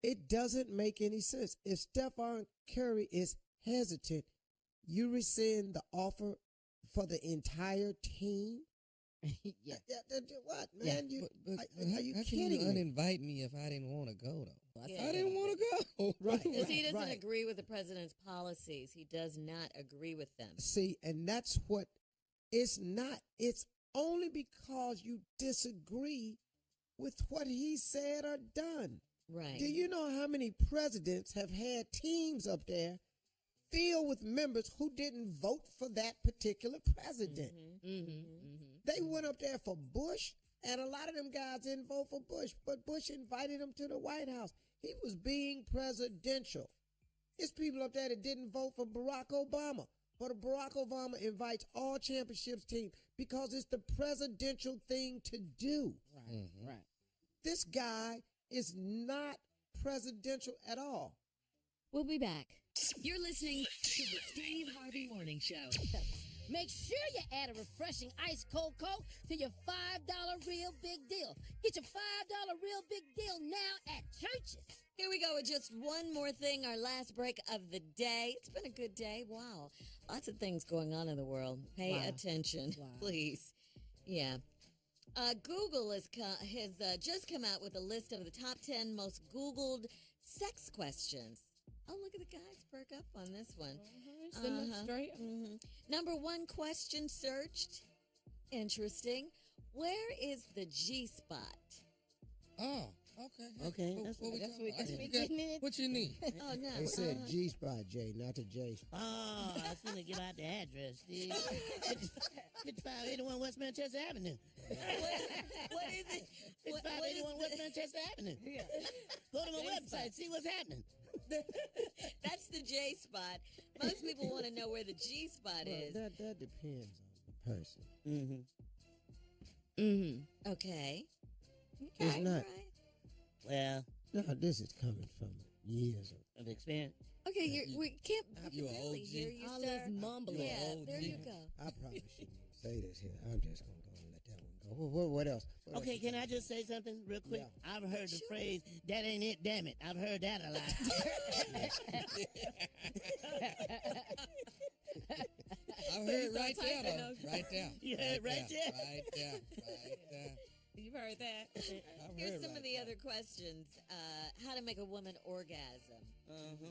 It doesn't make any sense. If Stephen Curry is hesitant, you rescind the offer for the entire team? Yeah. What, man? Yeah. But are you how can kidding you me? uninvite me if I didn't want to go, though? Yeah. I didn't want to go. Right. Because he doesn't right. agree with the president's policies. He does not agree with them. See, and that's what it's not. It's only because you disagree with what he said or done. Right. Do you know how many presidents have had teams up there filled with members who didn't vote for that particular president? They went up there for Bush, and a lot of them guys didn't vote for Bush, but Bush invited them to the White House. He was being presidential. It's people up there that didn't vote for Barack Obama, but Barack Obama invites all championships teams because it's the presidential thing to do. Right. This guy is not presidential at all. We'll be back. You're listening to the Steve Harvey Morning Show. Make sure you add a refreshing ice cold Coke to your $5 Real Big Deal. Get your $5 Real Big Deal now at Church's. Here we go with just one more thing, our last break of the day. It's been a good day. Wow. Lots of things going on in the world. Pay attention, please. Yeah. Google has just come out with a list of the top 10 most Googled sex questions. Oh, look at the guys perk up on this one. Sitting up straight. Number one question searched. Interesting. Where is the G-spot? Oh, okay. Okay. What we That's talking what about? we getting in. What you need? Oh, no. They said G-spot, Jay, not the J-spot. Oh, I was going to give out the address, Steve. 5581 West Manchester Avenue. What is it? What is 5581 West Manchester Avenue. Go to my website, see what's happening. That's the J spot. Most people want to know where the G spot is. That depends on the person. Okay. It's not. Well, No, this is coming from years of experience. Okay, we can't You an really OG. hear you, All sir. this mumbling. Yeah, OG. there you go. I probably shouldn't even say this here. I'm just going to go and let that one go. What else? What else Okay, you can got? I just say something real quick? Yeah. I've heard the phrase, that ain't it, damn it. I've heard that a lot. I heard right there, though. Right there. You heard right there? Right there. Right there. You've heard that? I've Here's heard some right of the there. other questions. How to make a woman orgasm. That's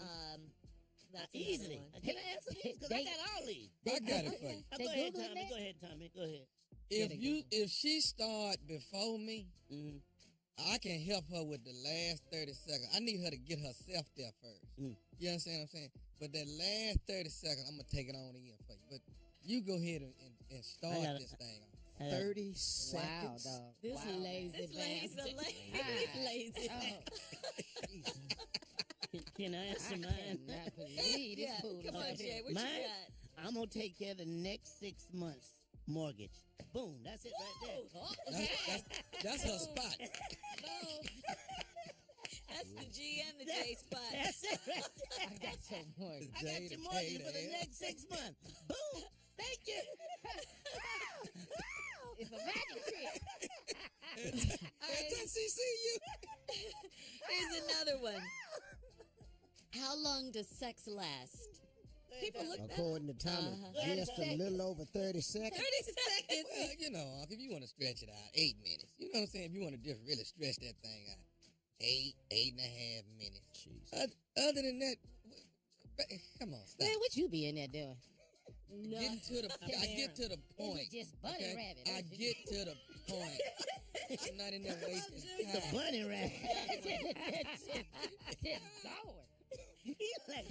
another Easily. one. Can I answer these? Because I got all these. I got it for you. Go ahead, Tommy. Go ahead, Tommy. Go ahead. If she start before me, I can help her with the last 30 seconds. I need her to get herself there first. You understand what I'm saying? But that last 30 seconds, I'm gonna take it on in for you. But you go ahead and start this thing off. 30 seconds. Wow, dog. This lazy bastard. Lazy Can I answer mine? Not believe this Yeah, fool. come on, Jay. What Mine? you got? I'm going to take care of the next 6 months mortgage. Boom. That's it right there. That's her spot. That's the G and the J spot. That's it right there. I got your mortgage. I got your mortgage for the next 6 months. Boom. Thank you. It's a magic trick. All right, Until she see you. here's another one. How long does sex last? People look According to Tommy, just a little over 30 seconds. 30 seconds. Well, you know, if you want to stretch it out, 8 minutes. You know what I'm saying? If you want to just really stretch that thing out, 8.5 minutes. Jesus. Other than that, come on, stop. Man, what you be in there doing? I get to the point. It's just bunny rabbit. I get to the point. I'm not in there wasting time. The bunny rabbit. Just going. He's like,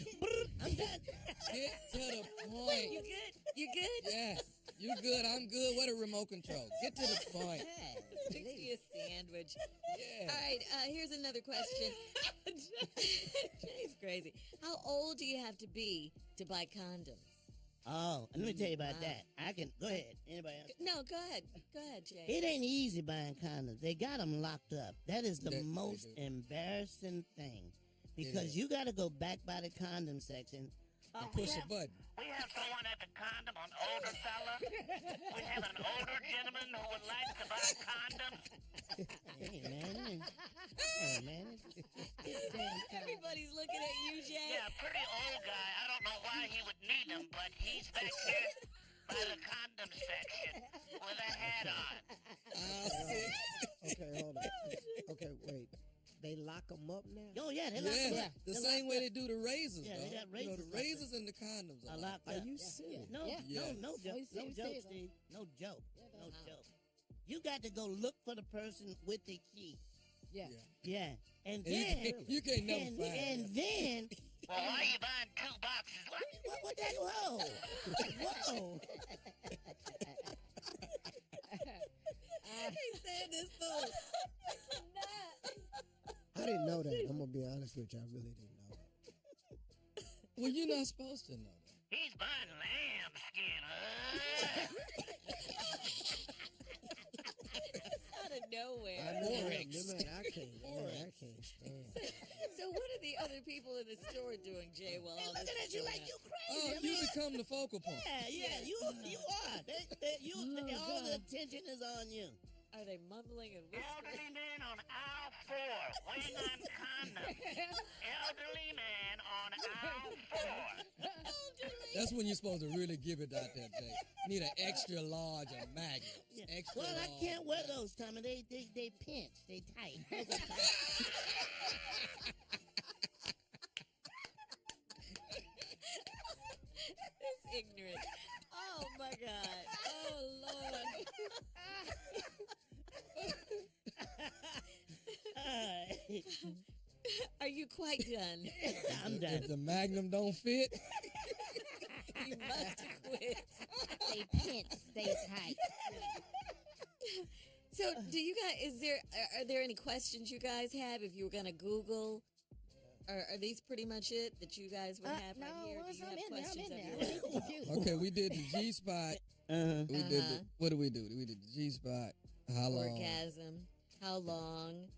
I'm done. Get to the point. You good? You good? Yes. You good. I'm good. What a remote control. Get to the point. Fix me a sandwich. Yeah. All right, here's another question. Jay's crazy. How old do you have to be to buy condoms? Oh, let me tell you about that. I can, go ahead. Anybody else? No, go ahead. Go ahead, Jay. It ain't easy buying condoms. They got them locked up. That is the most embarrassing thing. Because you got to go back by the condom section and push a button. We have someone at the condom, an older fella. We have an older gentleman who would like to buy condoms. Hey, man. Everybody's looking at you, Jay. Yeah, pretty old guy. I don't know why he would need them, but he's back here by the condom section with a hat on. Okay, hold on. Okay, wait. They lock them up now? Oh, yeah, they lock them up. The same way they do the razors, Yeah, they got You know, razors the razors and the condoms are locked up. Are you serious? No, no joke, Steve. No joke. No joke. You got to go look for the person with the key. Yeah. Yeah. And And then you can't never find and it. then Well, why are you buying 2 boxes? what that whoa. Whoa. I can't stand this fool. I didn't know that. I'm going to be honest with you. I really didn't know. Well, you're not supposed to know that. He's buying lamb skin. Out of nowhere. I know that. I can't stand it. So what are the other people in the store doing, Jay? While all looking this at you is like going you on? crazy. Oh, you become the focal point. Yeah, you are. All the attention is on you. Are they mumbling and whispering? Elderly man on aisle 4, weighing on condom. Elderly man on aisle 4. That's when you're supposed to really give it out there, Jay. Need an extra large or magnet. Extra Well, large. I can't wear those, Tommy. They pinch. They tight. Those are tight. It's ignorant. Oh my God. Oh Lord. Are you quite done? I'm done. If the magnum don't fit, You must quit. They pinch. They tight. So, do you guys? Are there any questions you guys have? If you were gonna Google, are these pretty much it that you guys would have right here? Do you have questions of your own? okay, we did the G spot. We did the, what did we do? We did the G spot. How long? Orgasm. How long?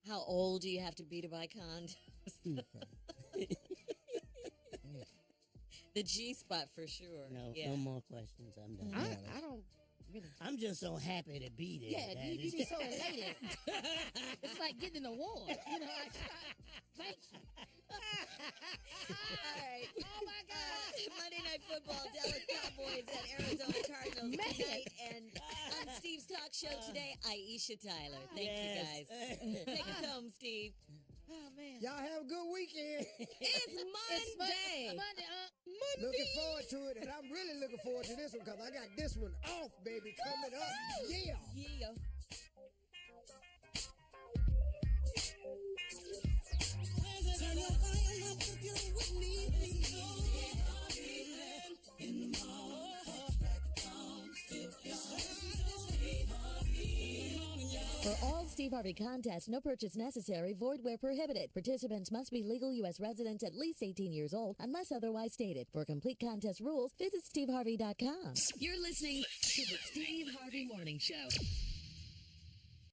How old do you have to be to buy condoms? The G spot for sure. No more questions. I'm done. I don't really. I'm just so happy to be there. Yeah, you be so elated. It's like getting an award. You know, like, thank you. All right. Oh my God. Monday Night Football, Dallas Cowboys at Arizona Cardinals tonight. And on Steve's talk show today, Aisha Tyler. Thank you guys. Take us home, Steve. Oh man. Y'all have a good weekend. It's Monday. Monday. Looking forward to it, and I'm really looking forward to this one because I got this one off, baby, coming up. Yeah. Yeah. For all Steve Harvey contests, no purchase necessary, void where prohibited. Participants must be legal U.S. residents at least 18 years old, unless otherwise stated. For complete contest rules, visit steveharvey.com. You're listening to the Steve Harvey Morning Show.